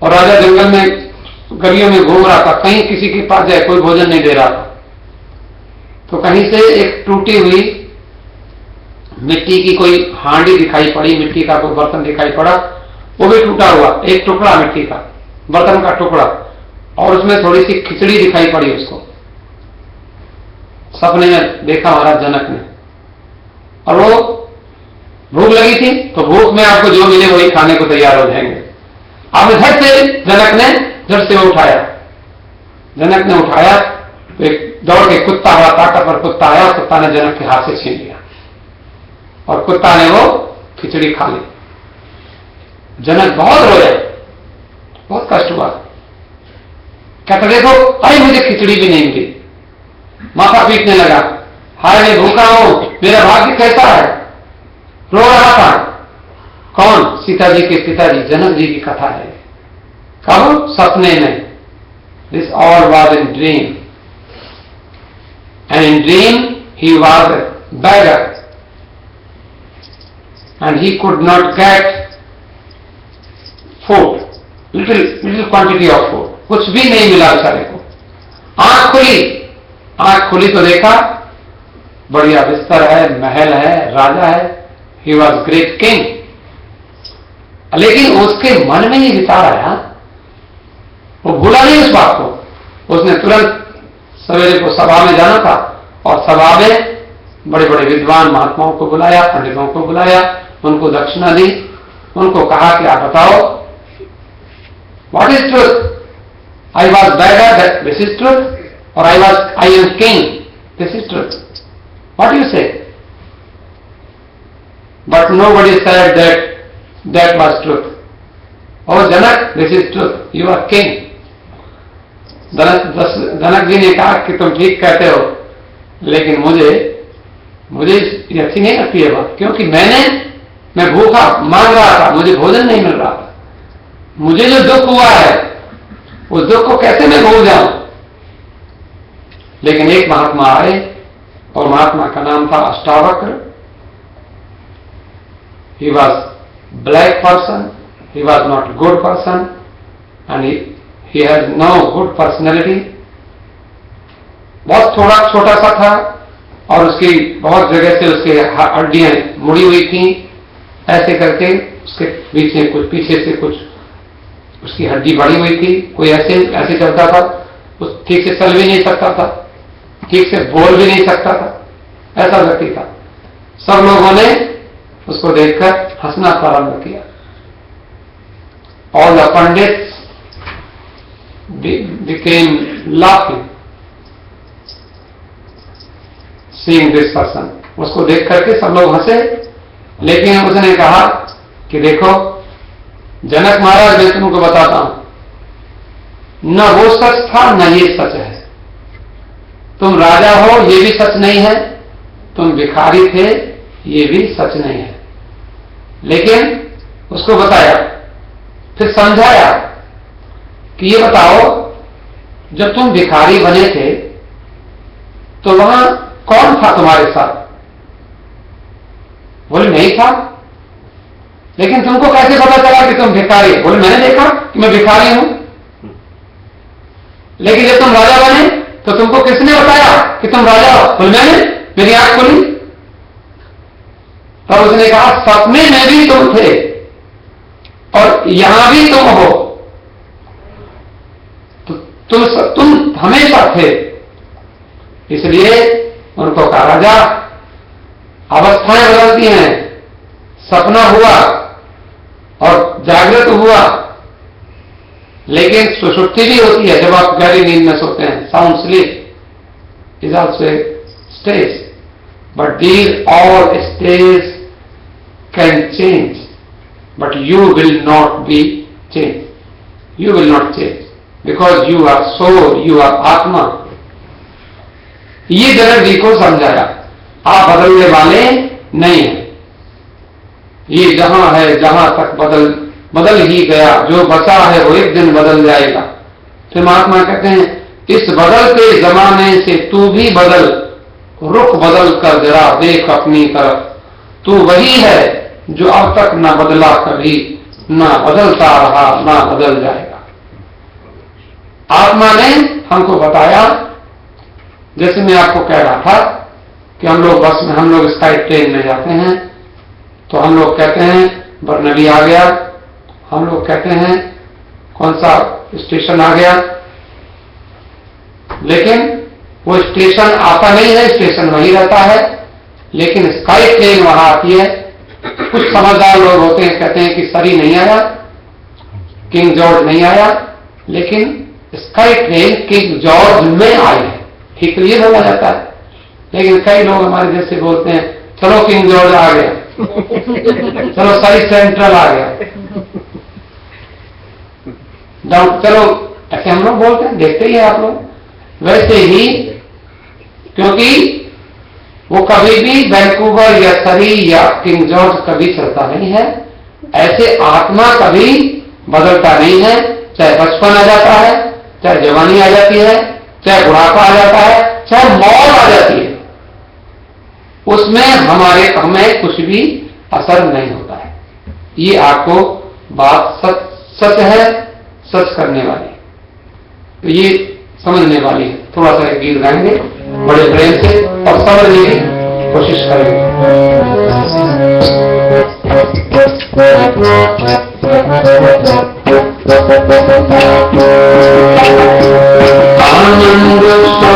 S2: और राजा जंगल में गलियों में घूम रहा था, कहीं किसी के पास जाए कोई भोजन नहीं दे रहा था। तो कहीं से एक टूटी हुई मिट्टी की कोई हांडी दिखाई पड़ी, मिट्टी का कोई बर्तन दिखाई पड़ा, वो भी टूटा हुआ, एक टुकड़ा मिट्टी का, बर्तन का टुकड़ा, और उसमें थोड़ी सी खिचड़ी दिखाई पड़ी उसको। सपने में देखा महाराज जनक ने, और वो भूख लगी थी, तो भूख में आपको जो मिले वही खाने को तैयार हो जाएंगे। आपने झट से झट से वो उठाया। जनक ने उठाया तो एक दौड़ के कुत्ता हुआ, ताकतवर कुत्ता आया, कुत्ता ने जनक के हाथ से छीन लिया, और कुत्ता ने वो खिचड़ी खा ली। जनक बहुत रोया, बहुत कष्ट हुआ। कहता देखो, अरे मुझे खिचड़ी भी नहीं मिली। माथा पीटने लगा, हाय मैं भूखा हूं, मेरा भाग्य कैसा है। रो रहा था। कौन? सीता जी के पिताजी जनक जी की कथा है। कब? सपने में। This all was in dream, and in dream he was a beggar and he could not get food, little quantity of food, कुछ भी नहीं मिला बेचारे को। आंख खुली तो देखा बढ़िया बिस्तर है, महल है, राजा है, ही वॉज ग्रेट किंग। लेकिन उसके मन में ये विचार आया, वो भूला नहीं उस बात को। उसने तुरंत सवेरे को सभा में जाना था और सभा में बड़े बड़े विद्वान महात्माओं को बुलाया, पंडितों को बुलाया, उनको दक्षिणा दी, उनको कहा कि आप बताओ what is truth? I was beggar, that this is truth, or I am king, this is truth. What do you say? But nobody said that was truth. Oh Janak, this is truth, you are king. Janak ji ने कहा कि तुम ठीक कहते हो, लेकिन मुझे ये अच्छी नहीं लगती है बात, क्योंकि मैं भूखा मांग रहा था, मुझे भोजन नहीं मिल रहा था। मुझे जो दुख हुआ है उस दुख को कैसे मैं भूल जाऊं? लेकिन एक महात्मा आए और महात्मा का नाम था Ashtavakra. He was black person, he was not good person, and he has no good personality. बहुत थोड़ा छोटा सा था और उसकी बहुत जगह से उसकी हड्डियां मुड़ी हुई थी, ऐसे करके उसके बीच में कुछ पीछे से कुछ उसकी हड्डी बढ़ी हुई थी। कोई ऐसे चलता था, उस ठीक से चल भी नहीं सकता था, ठीक से बोल भी नहीं सकता था, ऐसा व्यक्ति था। सब लोगों ने उसको देखकर हंसना प्रारंभ किया। All the pandits became laughing seeing this person. उसको देख करके सब लोग हंसे, लेकिन उसने कहा कि देखो जनक महाराज, मैं तुमको बताता हूं, न वो सच था न ये सच है। तुम राजा हो ये भी सच नहीं है, तुम भिखारी थे ये भी सच नहीं है। लेकिन उसको बताया, फिर समझाया कि ये बताओ, जब तुम भिखारी बने थे तो वहां कौन था तुम्हारे साथ? बोले नहीं था। लेकिन तुमको कैसे पता चला कि तुम भिखारी? बोले मैंने देखा कि मैं भिखारी हूं। लेकिन जब तुम राजा बने तो तुमको किसने बताया कि तुम राजा हो? बोले मैंने, मेरी आंख खुली। तब उसने कहा सपने में भी तुम थे और यहां भी तुम हो, तो तुम हमेशा थे। इसलिए उनको कहा राजा, अवस्थाएं बदलती हैं, सपना हुआ और जागृत हुआ, लेकिन सुषुप्ति भी होती है जब आप गहरी नींद में सोते हैं। Sound sleep is also a stage, but these all stage can change, but you will not be change, you will not change, because you are soul, you are आत्मा। ये जनक जी को समझाया, आप बदलने वाले नहीं हैं। ये जहां है, जहां तक बदल ही गया, जो बचा है वो एक दिन बदल जाएगा। फिर महात्मा कहते हैं, इस बदलते जमाने से तू भी बदल, रुख बदल कर जरा देख अपनी तरफ, तू वही है जो अब तक ना बदला कभी, ना बदलता रहा, ना बदल जाएगा। आत्मा ने हमको बताया, जैसे मैं आपको कह रहा था कि हम लोग बस में, हम लोग स्काई ट्रेन में जाते हैं तो हम लोग कहते हैं बरनली आ गया, हम लोग कहते हैं कौन सा स्टेशन आ गया, लेकिन वो स्टेशन आता नहीं है, स्टेशन वहीं रहता है, लेकिन स्काई ट्रेन वहां आती है। कुछ समझदार लोग होते हैं, कहते हैं कि सरी नहीं आया, किंग जॉर्ज नहीं आया, लेकिन स्काई ट्रेन किंग जॉर्ज में आई है, ठीक ये बोला जाता है। लेकिन कई लोग हमारे जैसे बोलते हैं, चलो किंग जॉर्ज आ गया, चलो सरी सेंट्रल आ गया, चलो, ऐसे हम लोग बोलते हैं, देखते ही है आप लोग। वैसे ही, क्योंकि वो कभी भी वैंकूवर या सरी या किंग जॉर्ज कभी चलता नहीं है। ऐसे आत्मा कभी बदलता नहीं है, चाहे बचपन आ जाता है, चाहे जवानी आ जाती है, चाहे बुढ़ापा आ जाता है, चाहे मौत आ जाती है, उसमें हमें कुछ भी असर नहीं होता है। ये आपको बात सच है, सच करने वाली, तो ये समझने वाली है। थोड़ा सा एक गीत गाएंगे बड़े प्रेम से और समझने की कोशिश करेंगे। आनंद सो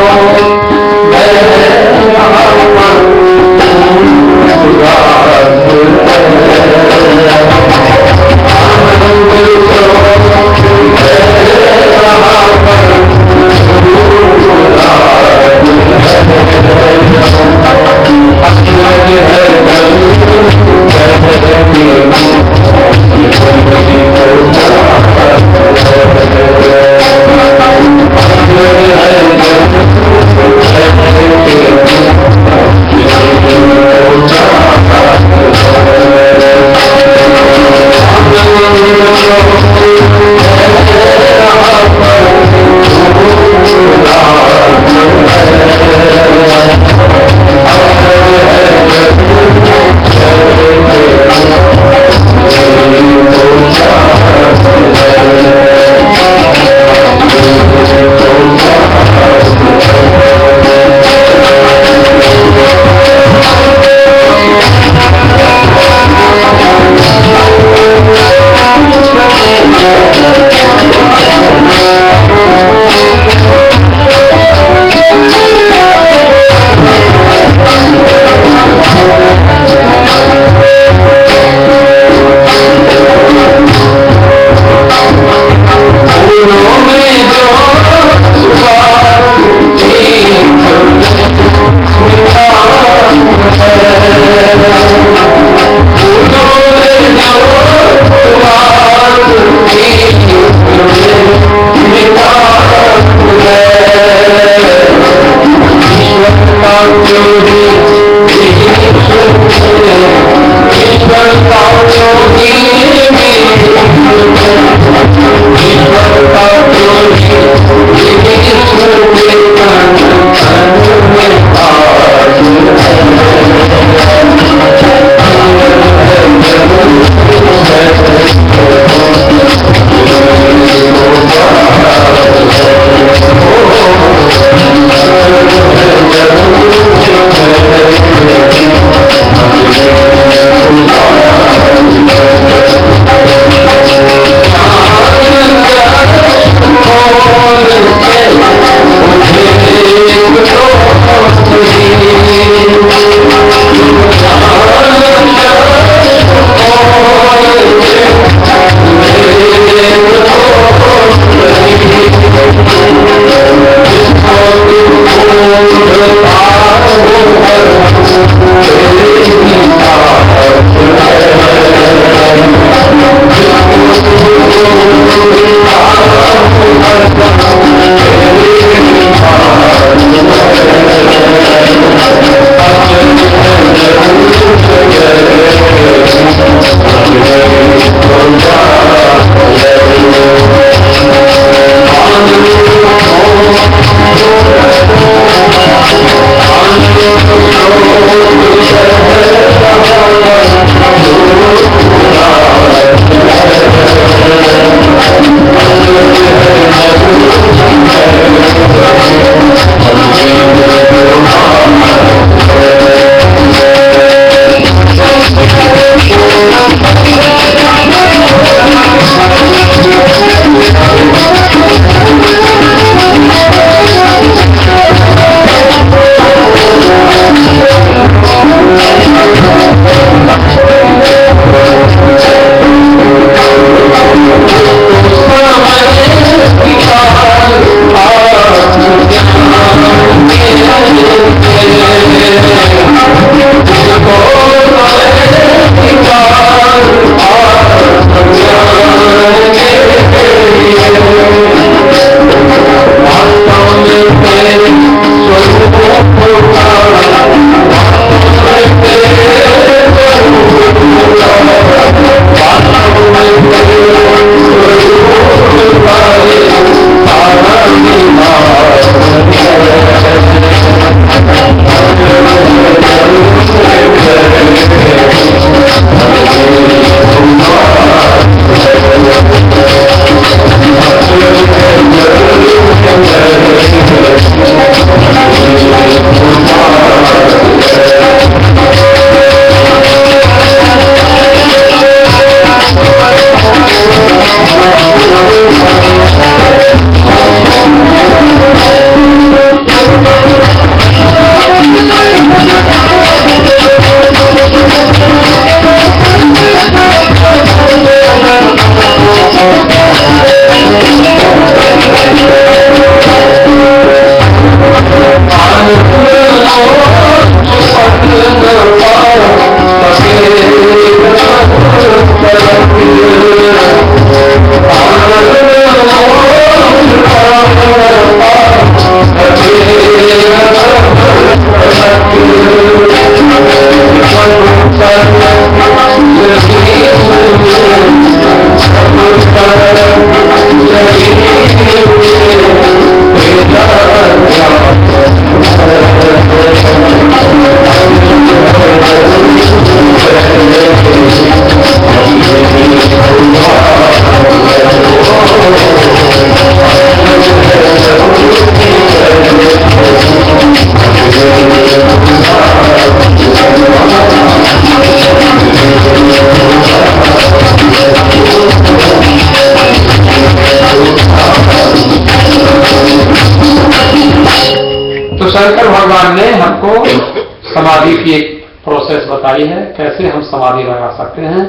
S1: बताई है कैसे हम समाधि लगा सकते हैं।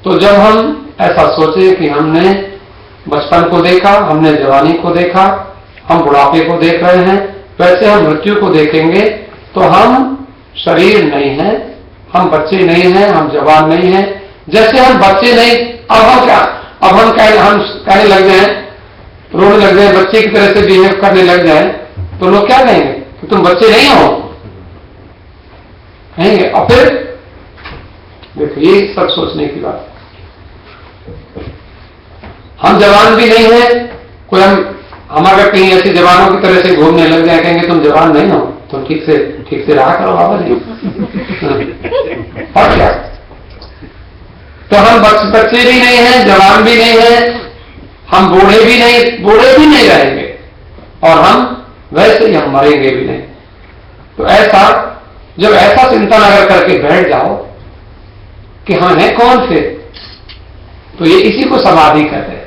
S1: तो जब हम ऐसा सोचे कि हमने बचपन को देखा, हमने जवानी को देखा, हम बुढ़ापे को देख रहे हैं, वैसे हम मृत्यु को देखेंगे तो हम शरीर नहीं है, हम बच्चे नहीं हैं, हम जवान नहीं हैं। जैसे हम बच्चे नहीं, अब हम कहने लग जाए, रोने लग जाए, बच्चे की तरह से बिहेव करने लग जाए, तो लोग क्या कहेंगे कि तुम बच्चे नहीं हो, कहेंगे। और फिर देखो ये सब सोचने की बात। हम जवान भी नहीं है, कोई हम अगर कहीं ऐसे जवानों की तरह से घूमने लग जाए, कहेंगे तुम जवान नहीं हो, तुम ठीक से रहा करो बाबा जी। और क्या, तो हम बच्चे भी नहीं है, जवान भी नहीं है, हम बूढ़े भी नहीं रहेंगे, और हम वैसे ही हम मरेंगे भी नहीं। तो ऐसा जब ऐसा चिंतन अगर करके बैठ जाओ कि हम हैं कौन फिर, तो ये इसी को समाधि कहते हैं।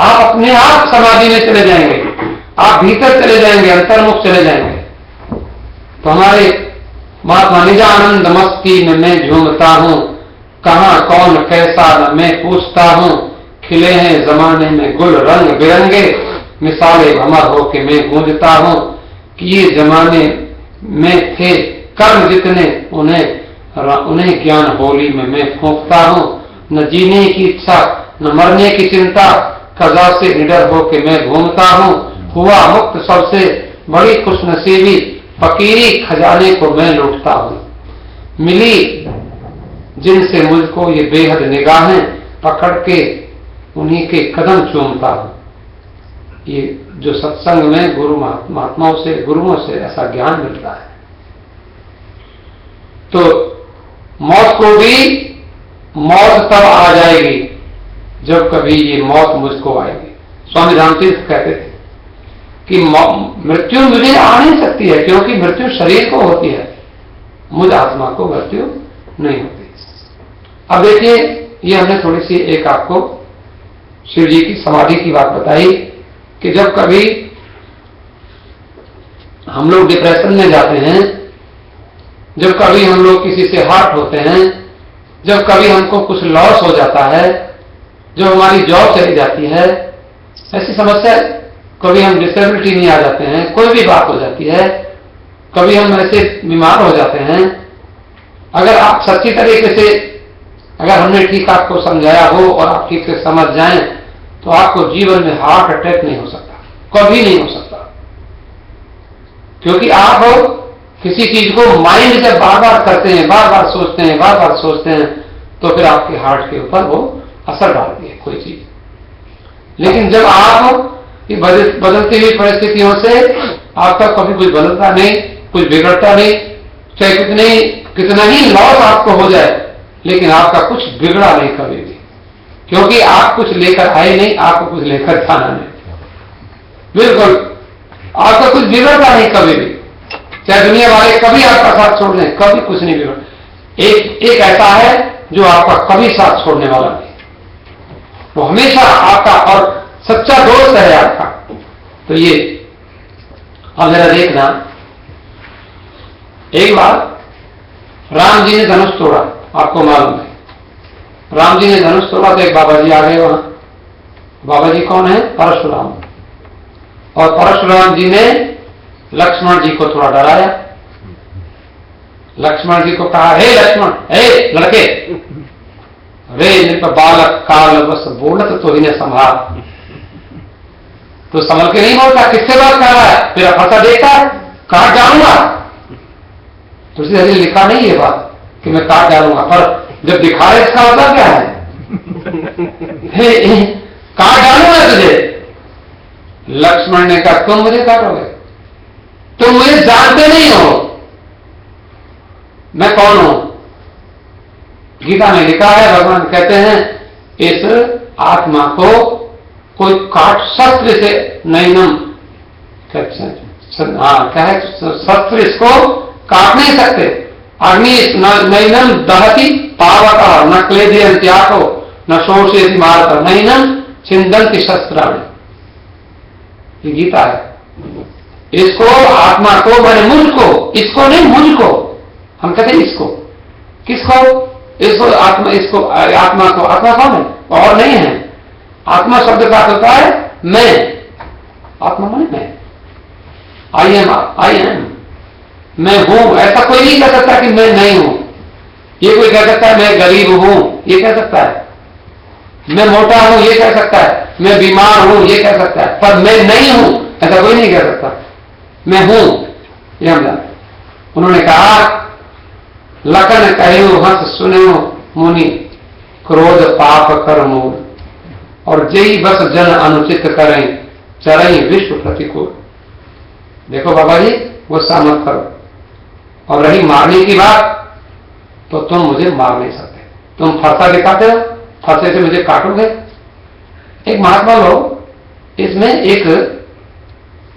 S1: आप अपने आप समाधि में चले जाएंगे, आप भीतर चले जाएंगे, अंतर्मुख चले जाएंगे। तो हमारे महात्मा निजानंद मस्ती में मैं झूमता हूं, कहां कौन कैसा न मैं पूछता हूं, खिले हैं जमाने में गुल रंग बिरंगे, मिसाले भमर होके मैं गूंजता हूं, कि ये जमाने में थे कर्म जितने, उन्हें ज्ञान होली में मैं फूंकता हूं, न जीने की इच्छा न मरने की चिंता, कजा से निडर होके मैं घूमता हूं, हुआ मुक्त सबसे बड़ी खुशनसीबी, फकीरी खजाने को मैं लूटता हूं, मिली जिनसे मुझको ये बेहद निगाहें, पकड़ के उन्हीं के कदम चूमता हूं। ये जो सत्संग में गुरु महात्माओं से, गुरुओं से ऐसा ज्ञान मिलता है। तो मौत को भी मौत तब आ जाएगी जब कभी ये मौत मुझको आएगी। स्वामी रामतीर्थ कहते थे कि मृत्यु मुझे आ नहीं सकती है, क्योंकि मृत्यु शरीर को होती है, मुझ आत्मा को मृत्यु नहीं होती। अब देखिए, ये हमने थोड़ी सी एक आपको शिव जी की समाधि की बात बताई कि जब कभी हम लोग डिप्रेशन में जाते हैं, जब कभी हम लोग किसी से हर्ट होते हैं, जब कभी हमको कुछ लॉस हो जाता है, जब हमारी जॉब चली जाती है, ऐसी समस्या, कभी हम डिसेबिलिटी में आ जाते हैं, कोई भी बात हो जाती है, कभी हम ऐसे बीमार हो जाते हैं, अगर आप सच्ची तरीके से, अगर हमने ठीक आपको समझाया हो और आप ठीक से समझ जाएं, तो आपको जीवन में हार्ट अटैक नहीं हो सकता, कभी नहीं हो सकता। क्योंकि आप किसी चीज को माइंड जब बार बार करते हैं, बार बार सोचते हैं, तो फिर आपके हार्ट के ऊपर वो असर डालती है कोई चीज। लेकिन जब आप ये बदलती हुई परिस्थितियों से आपका कभी कुछ बदलता नहीं, कुछ बिगड़ता नहीं, चाहे कितना ही लॉस आपको हो जाए, लेकिन आपका कुछ बिगड़ा नहीं कभी भी, क्योंकि आप कुछ लेकर आए नहीं, आपको कुछ लेकर जाना नहीं। बिल्कुल आपका कुछ बिगड़ता नहीं कभी भी, चाहे दुनिया वाले कभी आपका साथ छोड़ दें, कभी कुछ नहीं बिगड़। एक ऐसा है जो आपका कभी साथ छोड़ने वाला नहीं, वो हमेशा आपका और सच्चा दोस्त है आपका। तो ये अब जरा देखना, एक बार राम जी ने धनुष तोड़ा, आपको मालूम है, राम जी ने धनुष तोड़ा तो एक बाबा जी आ गए वहां। बाबा जी कौन है? परशुराम। और परशुराम जी ने लक्ष्मण जी को थोड़ा डराया। लक्ष्मण जी को कहा, हे लक्ष्मण, हे लड़के, रे निप बालक काल बस बोलत तो इन्हें संभाल। तो संभल के नहीं बोलता, किससे बात कर रहा है? मेरा फंसा देखा, काट डालूंगा। तुलसीदास जी लिखा नहीं ये बात कि मैं काट डालूंगा, पर जब दिखा रहे इसका मतलब क्या है? काट डालूंगा तुझे। लक्ष्मण ने कहा, तुम मुझे काटोगे? तुम मुझे जानते नहीं हो, मैं कौन हूं? गीता में लिखा है, भगवान कहते हैं, इस आत्मा को कोई काट शस्त्र से नैनम, क्या है, शस्त्र इसको काट नहीं सकते। अग्नि नैनम दहती पावक न क्लेदे अंत्याको न शोषे मारता नैनम छिंदंती शस्त्राणी। ये गीता है। इसको, आत्मा को, मैंने मुझको, इसको नहीं मुझको, हम कहते हैं इसको,
S2: किसको? इसको आत्मा को। आत्मा कौन है? और नहीं है। आत्मा शब्द का अर्थ होता है मैं। आत्मा माने मैं। आई एम, मैं हूं। ऐसा कोई नहीं कह सकता कि मैं नहीं हूं। ये कोई कह सकता है मैं गरीब हूं, ये कह सकता है। मैं मोटा हूं, ये कह सकता है। मैं बीमार हूं, ये कह सकता है। पर मैं नहीं हूं ऐसा कोई नहीं कह सकता। मैं हूं, ये हम जानते। उन्होंने कहा, लखन कहो हंस सुनो मुनि, क्रोध पाप कर मूल, और जेई बस जन अनुचित करें, चरई विश्व प्रतिकूल। देखो बाबा जी, गुस्सा मत करो। और रही मारने की बात, तो तुम मुझे मार नहीं सकते। तुम फरसा दिखाते हो, फरसे से मुझे काटोगे। एक महात्मा लोग इसमें एक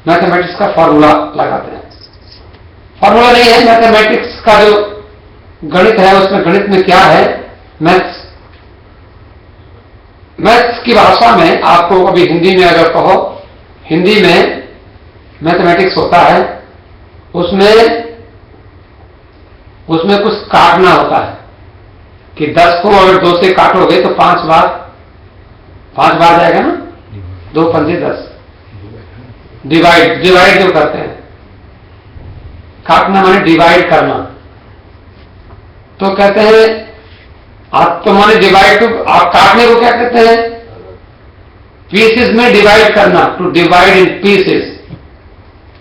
S2: मैथमेटिक्स का फॉर्मूला लगाते हैं। फॉर्मूला नहीं है, मैथमेटिक्स का जो गणित है, उसमें गणित में क्या है, मैथ्स की भाषा में आपको अभी हिंदी में अगर कहो, हिंदी में मैथमेटिक्स होता है, उसमें कुछ काटना होता है कि 10 को अगर 2 से काटोगे तो 5 बार जाएगा ना। 2 पंजे 10। डिवाइड जो करते हैं, काटना माने डिवाइड करना। तो कहते हैं आप तो माने डिवाइड, तो आप काटने को क्या कहते हैं? पीसेस में डिवाइड करना, टू डिवाइड इन पीसेस।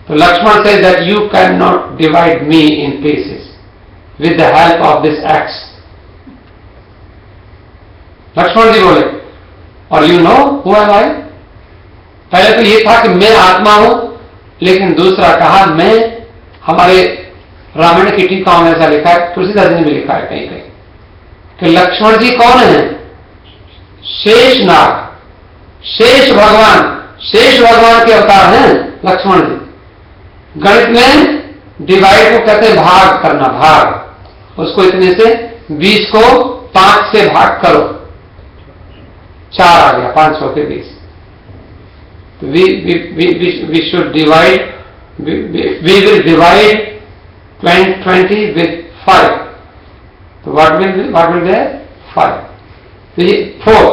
S2: तो Lakshman says that you cannot divide me in pieces with the help of this axe. Lakshman जी बोले, और you know who am I? पहले तो ये था कि मैं आत्मा हूं, लेकिन दूसरा कहा मैं, हमारे रामायण की टीकाओं में ऐसा लिखा है, तुलसीदास जी ने भी लिखा है कहीं कहीं, कि लक्ष्मण जी कौन है? शेष नाग, शेष भगवान के अवतार हैं लक्ष्मण जी। गणित में डिवाइड को कहते हैं भाग करना, भाग। उसको इतने से 20 को 5 से भाग करो, 4 आ गया, 5 के 20। We should divide, we will divide 20 with 5. तो what will there? 5. तो ये 4।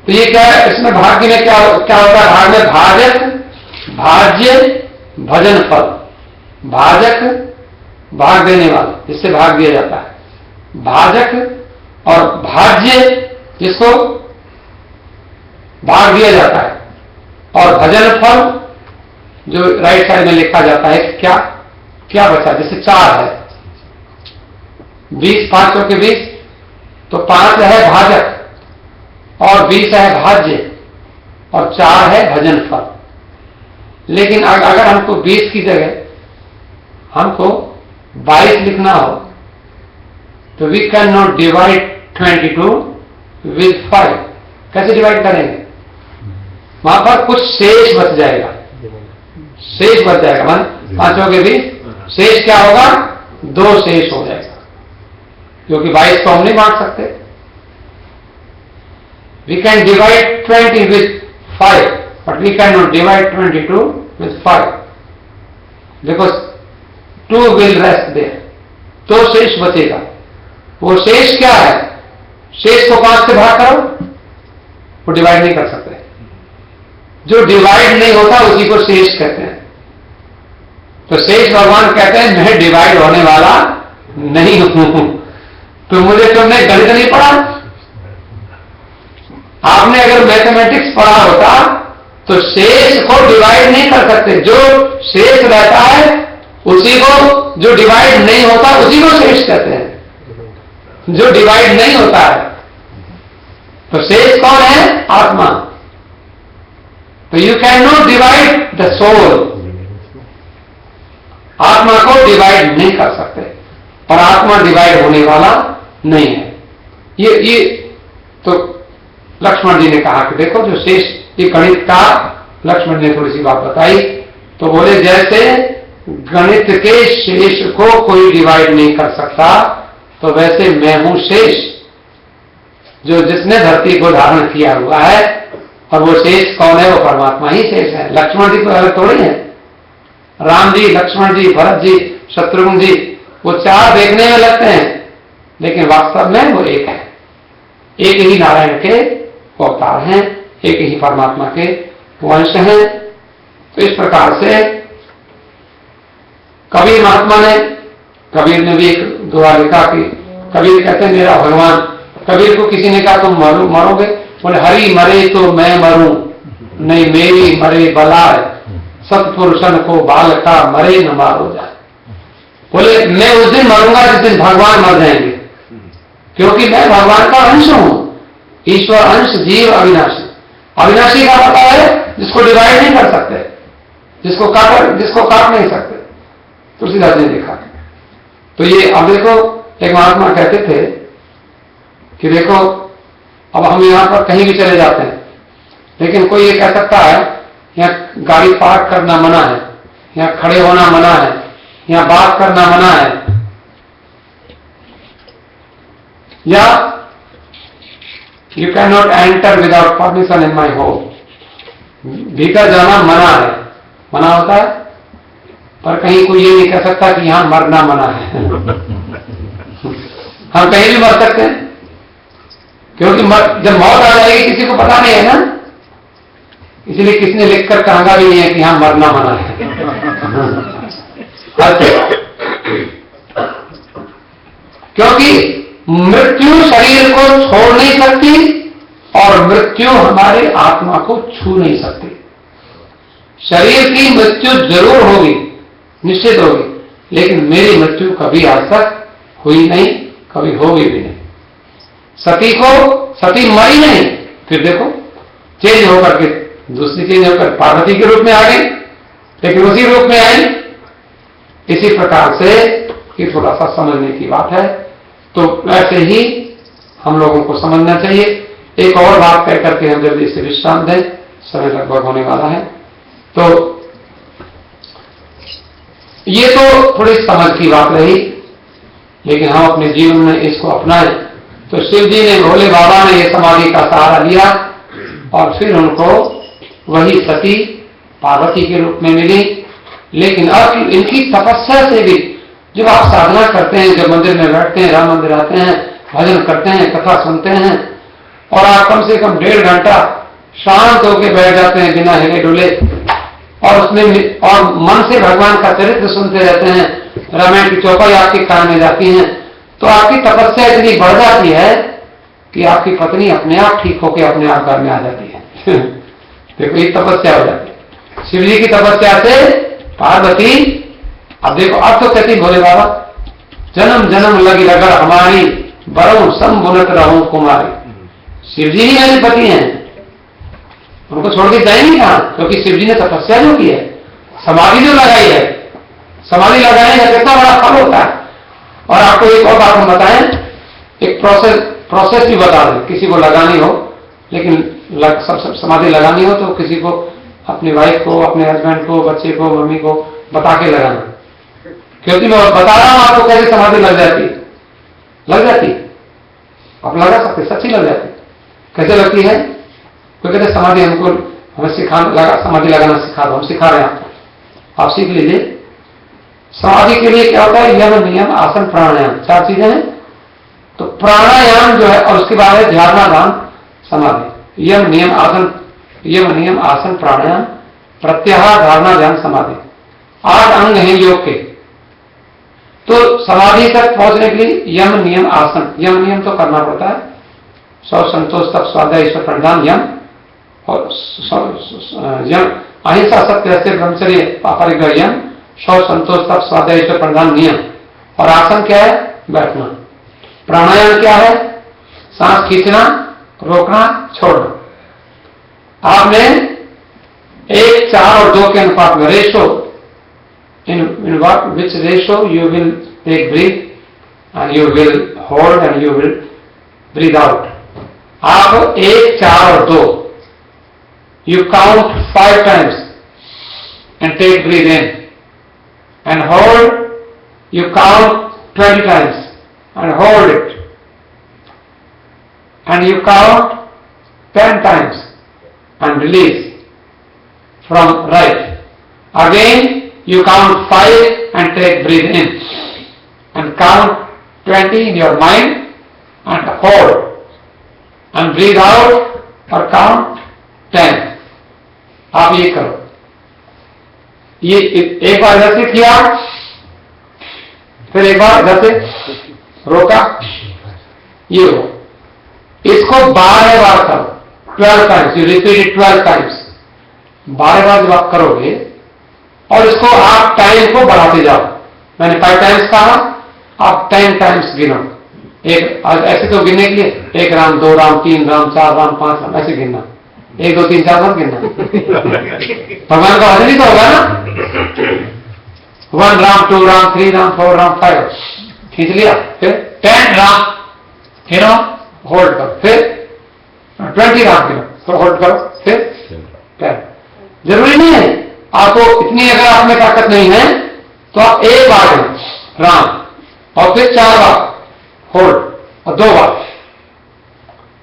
S2: तो ये क्या है? इसमें भाग्य में क्या होता है? भाग में भाजक, भाज्य, भजन फल। भाजक भाग देने वाला, जिससे भाग दिया जाता है। भाजक और भाज्य, जिसको भाग दिया जाता है। और भजन फल, जो राइट साइड में लिखा जाता है क्या बचा, जैसे 4 है, 20 5 के 20, तो 5 है भाजक और 20 है भाज्य और 4 है भजन फल। लेकिन अगर हमको 20 की जगह हमको 22 लिखना हो, तो we can not divide 22 with 5। कैसे डिवाइड करेंगे? वहां पर कुछ शेष बच जाएगा, मान 5 के 20, शेष क्या होगा? 2 शेष हो जाएगा, क्योंकि 22 को हम नहीं बांट सकते। We can divide 20 with 5, but we cannot divide 22 with 5, because 2 will rest there. तो शेष बचेगा। वो शेष क्या है? शेष को 5 से भाग करो, वो डिवाइड नहीं कर सकते। जो डिवाइड नहीं होता उसी को शेष कहते हैं। तो शेष भगवान कहते हैं मैं डिवाइड होने वाला नहीं हूं। तो तुमने गणित नहीं पढ़ा? आपने अगर मैथमेटिक्स पढ़ा होता तो शेष को डिवाइड नहीं कर सकते। जो शेष रहता है उसी को, जो डिवाइड नहीं होता उसी को शेष कहते हैं। जो डिवाइड नहीं होता है, तो शेष कौन है? आत्मा। तो you can not divide the soul. आत्मा को डिवाइड नहीं कर सकते, और आत्मा डिवाइड होने वाला नहीं है। ये तो लक्ष्मण जी ने कहा कि देखो जो शेष, ये गणित का लक्ष्मण ने थोड़ी सी बात बताई। तो बोले जैसे गणित के शेष को कोई डिवाइड नहीं कर सकता, तो वैसे मैं हूं शेष, जो जिसने धरती को धारण किया हुआ है। और वो शेष कौन है? वो परमात्मा ही शेष है। लक्ष्मण जी तो अलग थोड़ी है। राम जी, लक्ष्मण जी, भरत जी, शत्रुघ्न जी, वो 4 देखने में लगते हैं, लेकिन वास्तव में वो एक है। एक ही नारायण के अवतार हैं, एक ही परमात्मा के वंश हैं। तो इस प्रकार से कबीर महात्मा ने, कबीर ने भी एक दुआ लिखा कि कबीर कहते हैं मेरा भगवान। कबीर को किसी ने कहा तुम मरोगे? बोले हरि मरे तो मैं मरूं, नहीं मेरी मरे बलाय, सत्पुरुषन को बालका मरे न मारो जाए। बोले मैं उस दिन मरूंगा जिस दिन भगवान मर जाएंगे, क्योंकि मैं भगवान का अंश हूं। ईश्वर अंश, जीव अविनाशी। अविनाशी का पता है जिसको डिवाइड नहीं कर सकते, जिसको काट नहीं सकते। तुलसीदास ने लिखा। तो ये अब देखो, एक महात्मा कहते थे कि देखो अब हम यहां पर कहीं भी चले जाते हैं, लेकिन कोई ये कह सकता है यहाँ गाड़ी पार्क करना मना है, यहाँ खड़े होना मना है, यहाँ बात करना मना है, या you can not enter without permission in my home. भीतर जाना मना है, मना होता है, पर कहीं कोई ये नहीं कह सकता कि यहां मरना मना है। हम कहीं भी मर सकते हैं, क्योंकि जब मौत आ जाएगी किसी को पता नहीं है ना, इसलिए किसने लिखकर कहा भी नहीं है कि यहां मरना मना है। क्योंकि मृत्यु शरीर को छोड़ नहीं सकती और मृत्यु हमारे आत्मा को छू नहीं सकती। शरीर की मृत्यु जरूर होगी, निश्चित होगी, लेकिन मेरी मृत्यु कभी आज तक हुई नहीं, कभी होगी भी नहीं। सती मरी नहीं, फिर देखो चेंज होकर के दूसरी चेंज होकर पार्वती के रूप में आ गई, लेकिन उसी रूप में आई। इसी प्रकार से ये थोड़ा सा समझने की बात है। तो ऐसे ही हम लोगों को समझना चाहिए। एक और बात कह करके हम जल्दी से विश्राम दें, समय लगभग होने वाला है। तो ये तो थोड़ी समझ की बात रही, लेकिन हम अपने जीवन में इसको अपनाएं। तो शिव जी ने, भोले बाबा ने ये समाधि का सहारा लिया और फिर उनको वही सती पार्वती के रूप में मिली। लेकिन अब इनकी तपस्या से भी, जब आप साधना करते हैं, जब मंदिर में बैठते हैं, राम मंदिर आते हैं, भजन करते हैं, कथा सुनते हैं, और आप कम से कम 1.5 घंटा शांत होकर बैठ जाते हैं बिना हिले डुले, और उसमें और मन से भगवान का चरित्र सुनते रहते हैं, रामायण की चौपाई आपके कान में जाती हैं, तो आपकी तपस्या इतनी बढ़ जाती है कि आपकी पत्नी अपने आप ठीक होकर अपने आप घर में आ जाती है। देखो ये तपस्या हो जाती है। शिव जी की तपस्या से पार्वती, अब देखो अब तो कहती भोले बाबा, जन्म जन्म लगी रगड़ हमारी, बरऊ सम बुनत रहूं कुमारी। शिव जी ही मेरे पति हैं, उनको छोड़ के जाएंगे कहां? क्योंकि शिव जी ने तपस्या जो की है, समाधि जो लगाई है, समाधि लगाने का कितना बड़ा फल होता है। और आपको एक और बात हम बताएं, एक प्रोसेस भी बता दें, किसी को लगानी हो, लेकिन सब समाधि लगानी हो तो किसी को, अपनी वाइफ को, अपने हस्बैंड को, बच्चे को, मम्मी को बता के लगाना। क्योंकि मैं बता रहा हूं आपको कैसे समाधि लग जाती, आप लगा सकते, सच्ची लग जाती। कैसे लगती है? कोई कहते समाधि हमको, हमें समाधि लगाना सिखा दो, हम सिखा रहे हैं आपको, आप सीख लीजिए। समाधि के लिए क्या होता है? यम, नियम, आसन, प्राणायाम, 4 चीजें हैं। तो प्राणायाम जो है, और उसके बाद है ध्यान, ध्यान, समाधि। यम नियम आसन प्राणायाम, प्रत्याहार, धारणा, ध्यान, समाधि, 8 अंग हैं योग के। तो समाधि तक पहुंचने के लिए यम नियम आसन, यम नियम तो करना पड़ता है, सौ संतोष तप स्वाध्याय ईश्वर प्रणिधान यम, और यम अहिंसा सत्य ब्रह्मचर्य परिग्रह यम, सौ संतोष तप स्वाध्याय ईश्वर प्रणिधान नियम। और आसन क्या है? बैठना। प्राणायाम क्या है? सांस खींचना, रोकना, छोड़ना। आपने 1, 4 और 2 के अनुपात में, ratio, in which ratio you will take breath and you will hold and you will breathe out. आप 1, 4 और 2, you count 5 times and take breathe in, and hold, you count 20 times and hold it, and you count 10 times and release from right. Again you count 5 and take breathe in, and count 20 in your mind and hold and breathe out और count 10. आप ये करो. ये एक बार इधर से किया, फिर एक बार इधर से रोका, ये हो. इसको 12 बार करो. 12 times. You repeat it 12 times. 12 बार जब आप करोगे और इसको आप टाइम को बढ़ाते जाओ. मैंने 5 times कहा, आप 10 times गिनो. एक ऐसे तो गिनने के लिए 1 राम, 2 राम, 3 राम, 4 राम, 5 राम ऐसे गिनना. 1 2 3 4 मत गिनना. भगवान का भजन ही तो होगा ना. 1 राम, 2 राम, 3 राम, 4 राम, 5 खींच लिया. फिर 10 राम गिनो, होल्ड करो. फिर 20 राम गिनो, तो होल्ड करो. फिर 10. जरूरी नहीं है आपको इतनी, अगर आप में ताकत नहीं है तो आप 1 बार गिनो राम और फिर 4 बार होल्ड और 2 बार.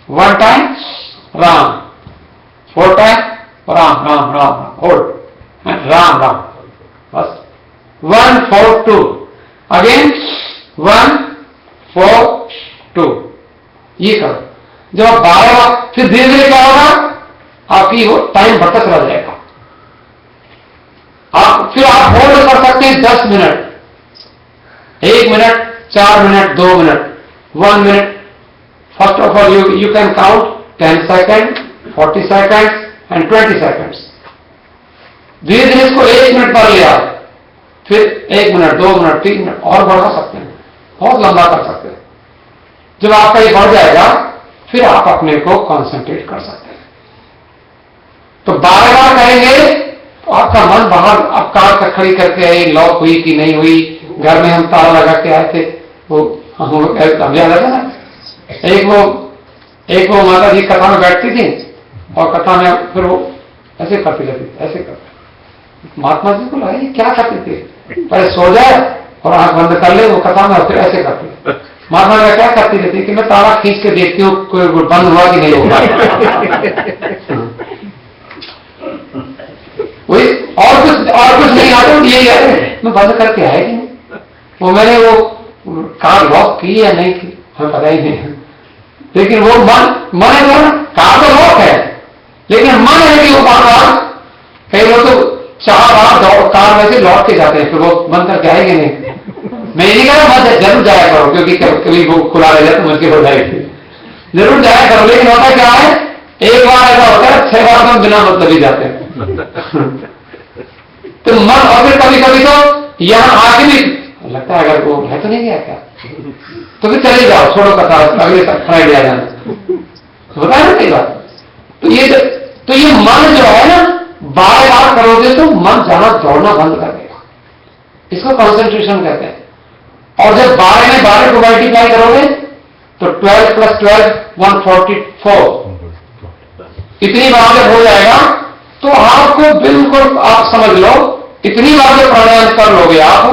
S2: 1 time Ram, 4 time Ram Ram Ram hold Ram Ram. बस 1 4 2 अगेन 1 4 2. ये करो. जब आप 12 बार, फिर धीरे धीरे क्या होगा, आपकी वो टाइम बढ़ता चला जाएगा. फिर आप होल्ड कर सकते हैं 10 minute, 1 minute, 4 minute, 2 minute, 1 minute. First of all you can count 10 second, 40 second and 20 second. धीरे धीरे इसको 1 मिनट पर ले आओ. फिर 1 मिनट, 2 मिनट, 3 मिनट और बढ़ा सकते हैं. बहुत लंबा कर सकते हैं. जब आपका ये बढ़ जाएगा फिर आप अपने को कंसंट्रेट कर सकते हैं. तो 12 बार करेंगे तो आपका मन बाहर, आप कार खड़ी करके आए, लॉक हुई कि नहीं हुई. घर में हम ताला लगा के आए थे, वो हम याद आता ना. एक वो माता जी कथा में बैठती थी और कथा में फिर वो ऐसे करती रहती, ऐसे करती. महात्मा जी को लगा ये क्या करती थी, पहले सो जाए और आंख बंद कर ले वो कथा में, और फिर ऐसे करती. महात्मा जी क्या करती रहती कि मैं ताला खींच के देखती हूँ कोई बंद हुआ कि नहीं होगा. वही और कुछ नहीं आता. यही है मैं बंद करके आए कि नहीं, वो मैंने वो कार लॉक की या नहीं की हमें पता ही नहीं है. लेकिन वो मन है ना, कार तो लॉक है लेकिन मन है कि वो बार कई लोग तो 4 बार कार में से लौट के जाते हैं, फिर वो बंद करके आएंगे नहीं. मैं नहीं कह रहा मत जरूर जाया करो, क्योंकि कभी वो खुला रह जाए तो मुझे हो जाएगी. जरूर जाया करो, लेकिन होता क्या है, एक बार ऐसा होता है 6 बार हम बिना मतलब ही जाते हैं. तो मन, और फिर कभी कभी तो यहां आके भी लगता है अगर वो है तो नहीं गया क्या, तो फिर चले जाओ, छोड़ो कथा, अगले फ्राइडे आ जाना. होता है ना कई बार. तो ये मन जो है ना, 12 बार करोगे तो मन जाना दौड़ना बंद कर देगा. इसको कंसंट्रेशन कहते हैं. और जब 12 में 12 को मल्टीप्लाई करोगे तो 12 + 12 144. इतनी बार जब हो जाएगा तो आपको बिल्कुल, आप समझ लो इतनी बार जब प्राणायाम कर लोगे आप,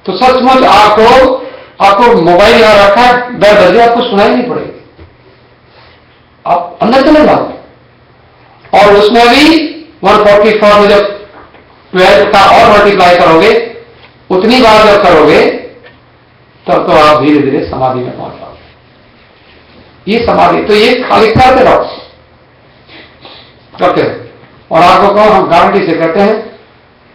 S2: तो सचमुच आपको मोबाइल यहां रखा है, 10 बजे आपको सुनाई नहीं पड़ेगी, आप अंदर चले जाओगे. और उसमें भी 144 में जब 12 का और मल्टीप्लाई करोगे, उतनी बार जब करोगे तब तो आप धीरे धीरे समाधि में पहुंच जाओगे. ये समाधि, तो ये खाली करते रहो, करते रहो. और आपको कहो, हम गारंटी से कहते हैं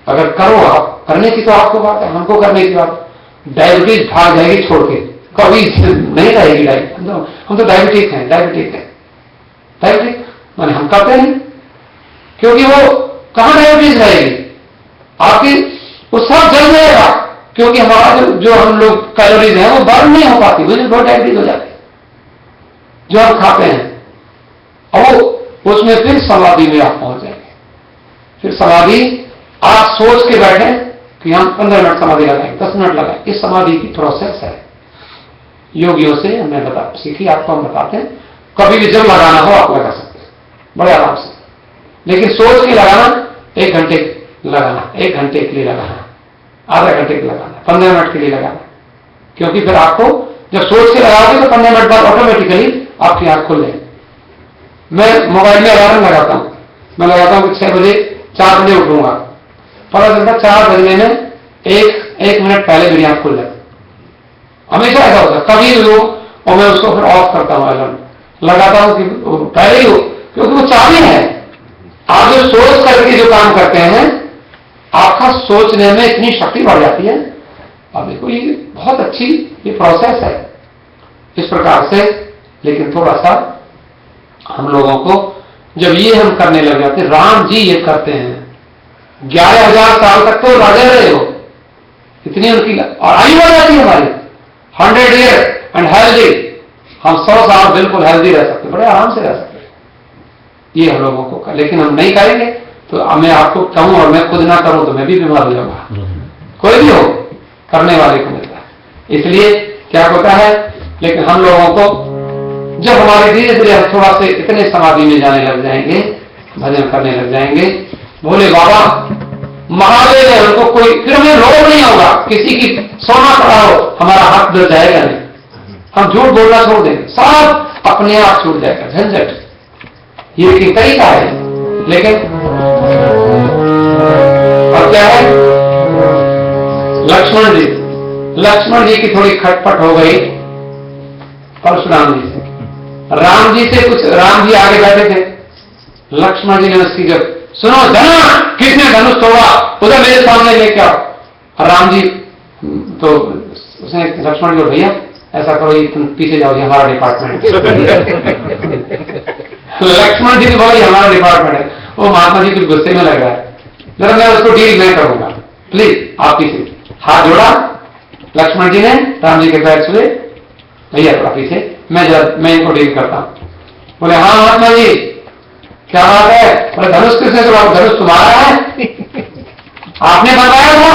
S2: अगर करो, आप करने की तो आपको बात है, हमको करने की बात. डायबिटीज भाग जाएगी छोड़ के, कभी नहीं रहेगी डायबिटीज. हम तो डायबिटिक हैं. डायबिटिक माने हम करते हैं, क्योंकि वो कहां डायबिटीज रहेगी आपकी, वो सब जल जाएगा. क्योंकि हमारा जो हम लोग कैलोरीज हैं वो बर्न नहीं हो पाती, वो बहुत डायबिटीज हो जाती जो हम खाते हैं. और उसमें फिर समाधि में आप पहुंच जाएंगे. फिर समाधि, आप सोच के बैठे कि हम 15 मिनट समाधि लगाएं, 10 मिनट लगाएं. इस समाधि की प्रोसेस है, योगियों से हमने सीखी, आपको हम बताते हैं. कभी भी जब लगाना हो आप लगा सकते हैं बड़े आराम से. लेकिन सोच के लगाना, 1 घंटे लगाना, 1 घंटे के लिए लगाना, आधा घंटे के लिए लगाना, 15 मिनट के लिए लगाना. क्योंकि फिर आपको जब सोच के लगाओगे तो 15 मिनट बाद ऑटोमेटिकली आपकी आंख खुल जाएगी. मैं मोबाइल में अलार्म लगाता हूं, मैं लगाता हूं कि 6 बजे, 4 बजे उठूंगा. पता चलता 4 बजने में 1 मिनट पहले मेरी आंख खुल जाती. हमेशा ऐसा होता है, कभी भी हो और मैं उसको फिर ऑफ करता हूँ, अलार्म लगाता हूँ कि पहले ही हो, क्योंकि वो चाबी है। आप जो सोच करके जो काम करते हैं, आपका सोचने में इतनी शक्ति बढ़ जाती है। अब देखो ये बहुत अच्छी ये प्रोसेस है इस प्रकार से। लेकिन थोड़ा सा हम लोगों को जब ये हम करने लग जाते हैं, राम जी ये करते हैं, 11,000 साल तक तो राजा रहे हो, इतनी उनकी और आयु बढ़ जाती है हमारी 100 ईयर एंड हेल्दी। हम 100 साल बिल्कुल हेल्दी रह सकते, बड़े आराम से रह सकते, ये हम लोगों को। लेकिन हम नहीं करेंगे तो मैं आपको कहूं और मैं खुद ना करूं तो मैं भी बीमार हो जाऊंगा, कोई भी हो, करने वाले को मिलता है। इसलिए क्या होता है, लेकिन हम लोगों को जब हमारे धीरे धीरे हम थोड़ा से इतने समाधि में जाने लग जाएंगे, भजन करने लग जाएंगे, भोले बाबा महादेव है, उनको कोई फिर हमें रोग नहीं होगा, किसी की सोना पड़ा हो हमारा हाथ डर जाएगा नहीं, हम झूठ बोलना छोड़ देंगे, सब अपने आप छूट जाएगा झंझट। ये एक तरीका है। लेकिन अब क्या है, लक्ष्मण जी की थोड़ी खटपट हो गई परशुराम जी से। राम जी से कुछ, राम जी आगे बैठे थे, लक्ष्मण जी ने उसकी जब सुनो जना किसने धनुष तोड़ा उधर मेरे सामने लेके आओ। राम जी तो उसने लक्ष्मण जी, भैया ऐसा करो, ये तुम पीछे जाओ, ये हमारा डिपार्टमेंट लक्ष्मण जी ने बोला ये हमारा डिपार्टमेंट है। वो महात्मा जी कुछ गुस्से में लग रहा है, जरा मैं उसको डील मैं करूंगा, प्लीज आप पीछे। हाथ जोड़ा लक्ष्मण जी ने, राम जी के पैर छुए, भैया थोड़ा पीछे, मैं इनको डील करता हूं। बोले हाँ महात्मा जी क्या बात है? बोले धनुष किसने तोड़ा? धनुष तुम्हारा है, आपने बनवाया था?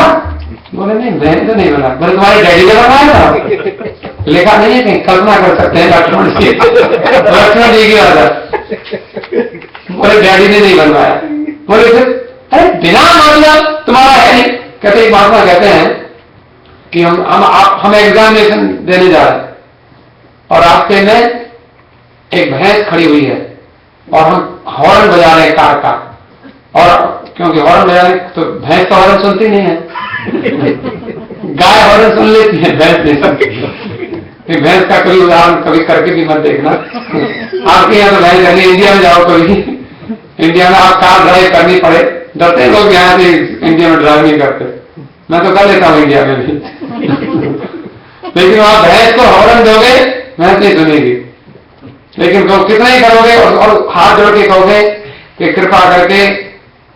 S2: बोले नहीं मैंने तो नहीं बनाया। बोले तुम्हारे डैडी ने बनवाया था? लिखा नहीं है कहीं, कल्पना कर सकते हैं लक्ष्मण जी की बात है। बोले डैडी ने नहीं बनवाया। बोले फिर अरे बिना मतलब तुम्हारा है नहीं। कहते एक महात्मा कहते हैं कि हम एग्जामिनेशन देने जा रहे हैं और रास्ते में एक भैंस खड़ी हुई है और हम हॉर्न बजा रहे हैं कार का, और क्योंकि हॉर्न बजा रहे तो भैंस तो हॉर्न सुनती नहीं है गाय हॉर्न सुन लेती है, भैंस नहीं सुनती। भैंस का कोई उदाहरण कभी करके भी मत देखना। आपके यहाँ तो भैंस रहनी, इंडिया में जाओ कभी, इंडिया में आप कार ड्राइव करनी पड़े, डरते हैं लोग यहाँ से इंडिया में ड्राइव नहीं करते, मैं तो कर लेता हूँ इंडिया में भी लेकिन आप भैंस को हॉर्न दोगे भैंस नहीं सुनेगी। लेकिन तो कितना ही करोगे और हाथ जोड़ के कहोगे कि कृपा करके,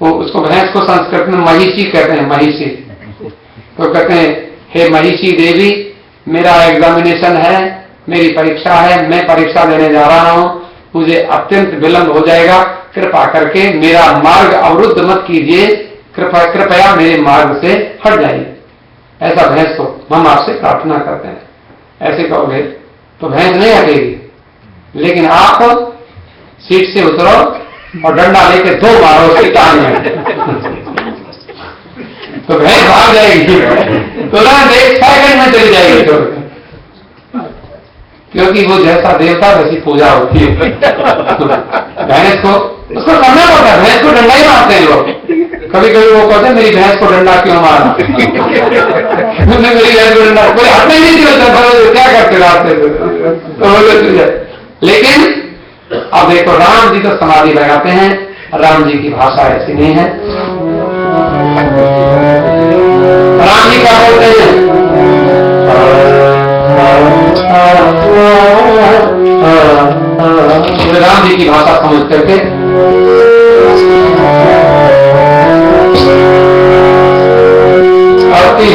S2: वो उसको भैंस को संस्कृत में महिषी कहते हैं, महिषी। तो कहते हैं हे महिषी देवी, मेरा एग्जामिनेशन है, मेरी परीक्षा है, मैं परीक्षा देने जा रहा हूं, मुझे अत्यंत विलंब हो जाएगा, कृपा करके मेरा मार्ग अवरुद्ध मत कीजिए, कृपया मेरे मार्ग से हट जाइए। ऐसा भैंस को हम आपसे प्रार्थना करते हैं। ऐसे कहोगे तो भैंस नहीं हटेगी, लेकिन आप सीट से उतरो और डंडा लेके 2 मारो उसकी टांग में तो भैंस भाग जाएगी, तुरंत 1 सेकंड में चली जाएगी छोड़, क्योंकि वो जैसा देवता वैसी पूजा होती है। भैंस को उसको करना पड़ता है, भैंस को डंडा ही मारते हैं लोग। कभी कभी वो कहते हैं मेरी भैंस को डंडा क्यों मारा मेरी भैंस को डंडा, कोई हटने नहीं दिया, क्या करते रास्ते तो। लेकिन अब देखो राम जी तो समाधि लगाते हैं, राम जी की भाषा ऐसी नहीं है। राम जी क्या बोलते हैं? राम जी की भाषा समझ करके अति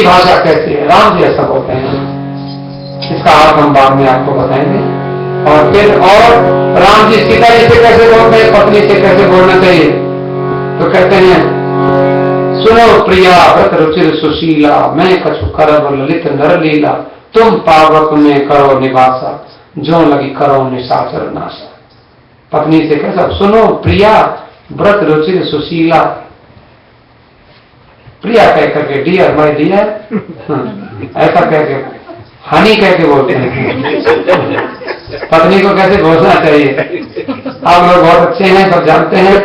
S2: भाषा कैसी है, राम जी ऐसा बोलते हैं, इसका अर्थ हम बाद में आपको बताएंगे। और फिर और राम जी सीता जी से कैसे बोलते हैं, पत्नी से कैसे बोलना चाहिए, तो कहते हैं सुनो प्रिया व्रत रुचिर सुशीला, मैं कछु करब ललित नर लीला, तुम पावक में करो निवासा, जो लगी करो निशाचर नाशा। पत्नी से कैसा, सुनो प्रिया व्रत रुचिर सुशीला, प्रिया कह करके डियर माय डियर, ऐसा कह के हनी कह के बोलते हैं। पत्नी को कैसे घोषणा चाहिए, आप लोग बहुत अच्छे हैं, सब जानते हैं,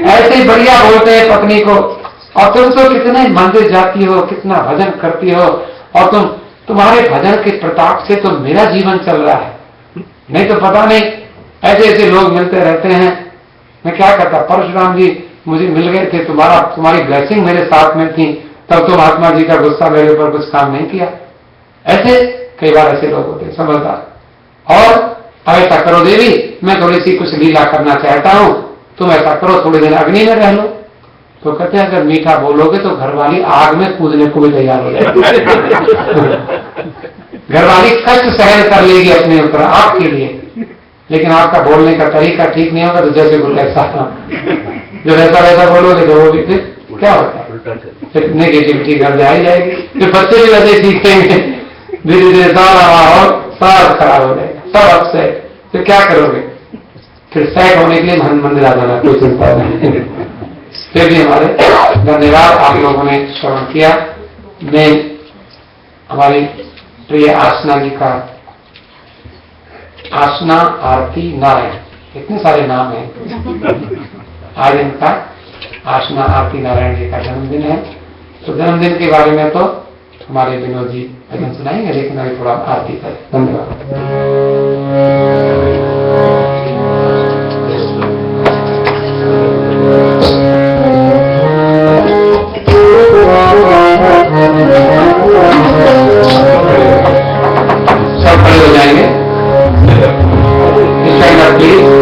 S2: ऐसे ही बढ़िया बोलते हैं पत्नी को। और तुम तो कितने मंदिर जाती हो, कितना भजन करती हो, और तुम्हारे भजन के प्रताप से तो मेरा जीवन चल रहा है, नहीं तो पता नहीं ऐसे ऐसे लोग मिलते रहते हैं, मैं क्या करता। परशुराम जी मुझे मिल गए थे, तुम्हारी ब्लेसिंग मेरे साथ में थी, तब तो महात्मा जी का गुस्सा मेरे ऊपर कुछ काम नहीं किया। ऐसे कई बार ऐसे लोग होते, समझदार। और ऐसा करो देवी, मैं थोड़ी सी कुछ लीला करना चाहता हूं, तुम ऐसा करो थोड़े दिन अग्नि में रह लो। तो कहते हैं अगर मीठा बोलोगे तो घरवाली आग में कूदने को भी तैयार हो जाएगी। घरवाली कष्ट सहन कर लेगी अपने ऊपर आपके लिए, लेकिन आपका बोलने का तरीका ठीक नहीं होगा तो जैसे बोले ऐसा, जब ऐसा वैसा बोलोगे तो वो भी फिर क्या होता है, फिर नेगेटिविटी घर में आई जाएगी, फिर बच्चे भी वैसे सीखेंगे, धीरे धीरे सारा माहौल सारा खराब हो जाएगा, सब अपसेट। फिर क्या करोगे, फिर सेट होने के लिए मंदिर आ जाना, कोई चिंता नहीं। फिर भी हमारे धन्यवाद, आप लोगों ने श्रवण किया। मैं हमारी प्रिय आसना जी का, आसना आरती नारायण, इतने सारे नाम हैं। आज इनका आसना आरती नारायण जी का जन्मदिन है, तो जन्मदिन के बारे में तो हमारे विनोद जी भजन सुनाएंगे, लेकिन अभी थोड़ा आरती करें। धन्यवाद। सब खड़े हो जाएंगे, प्लीज।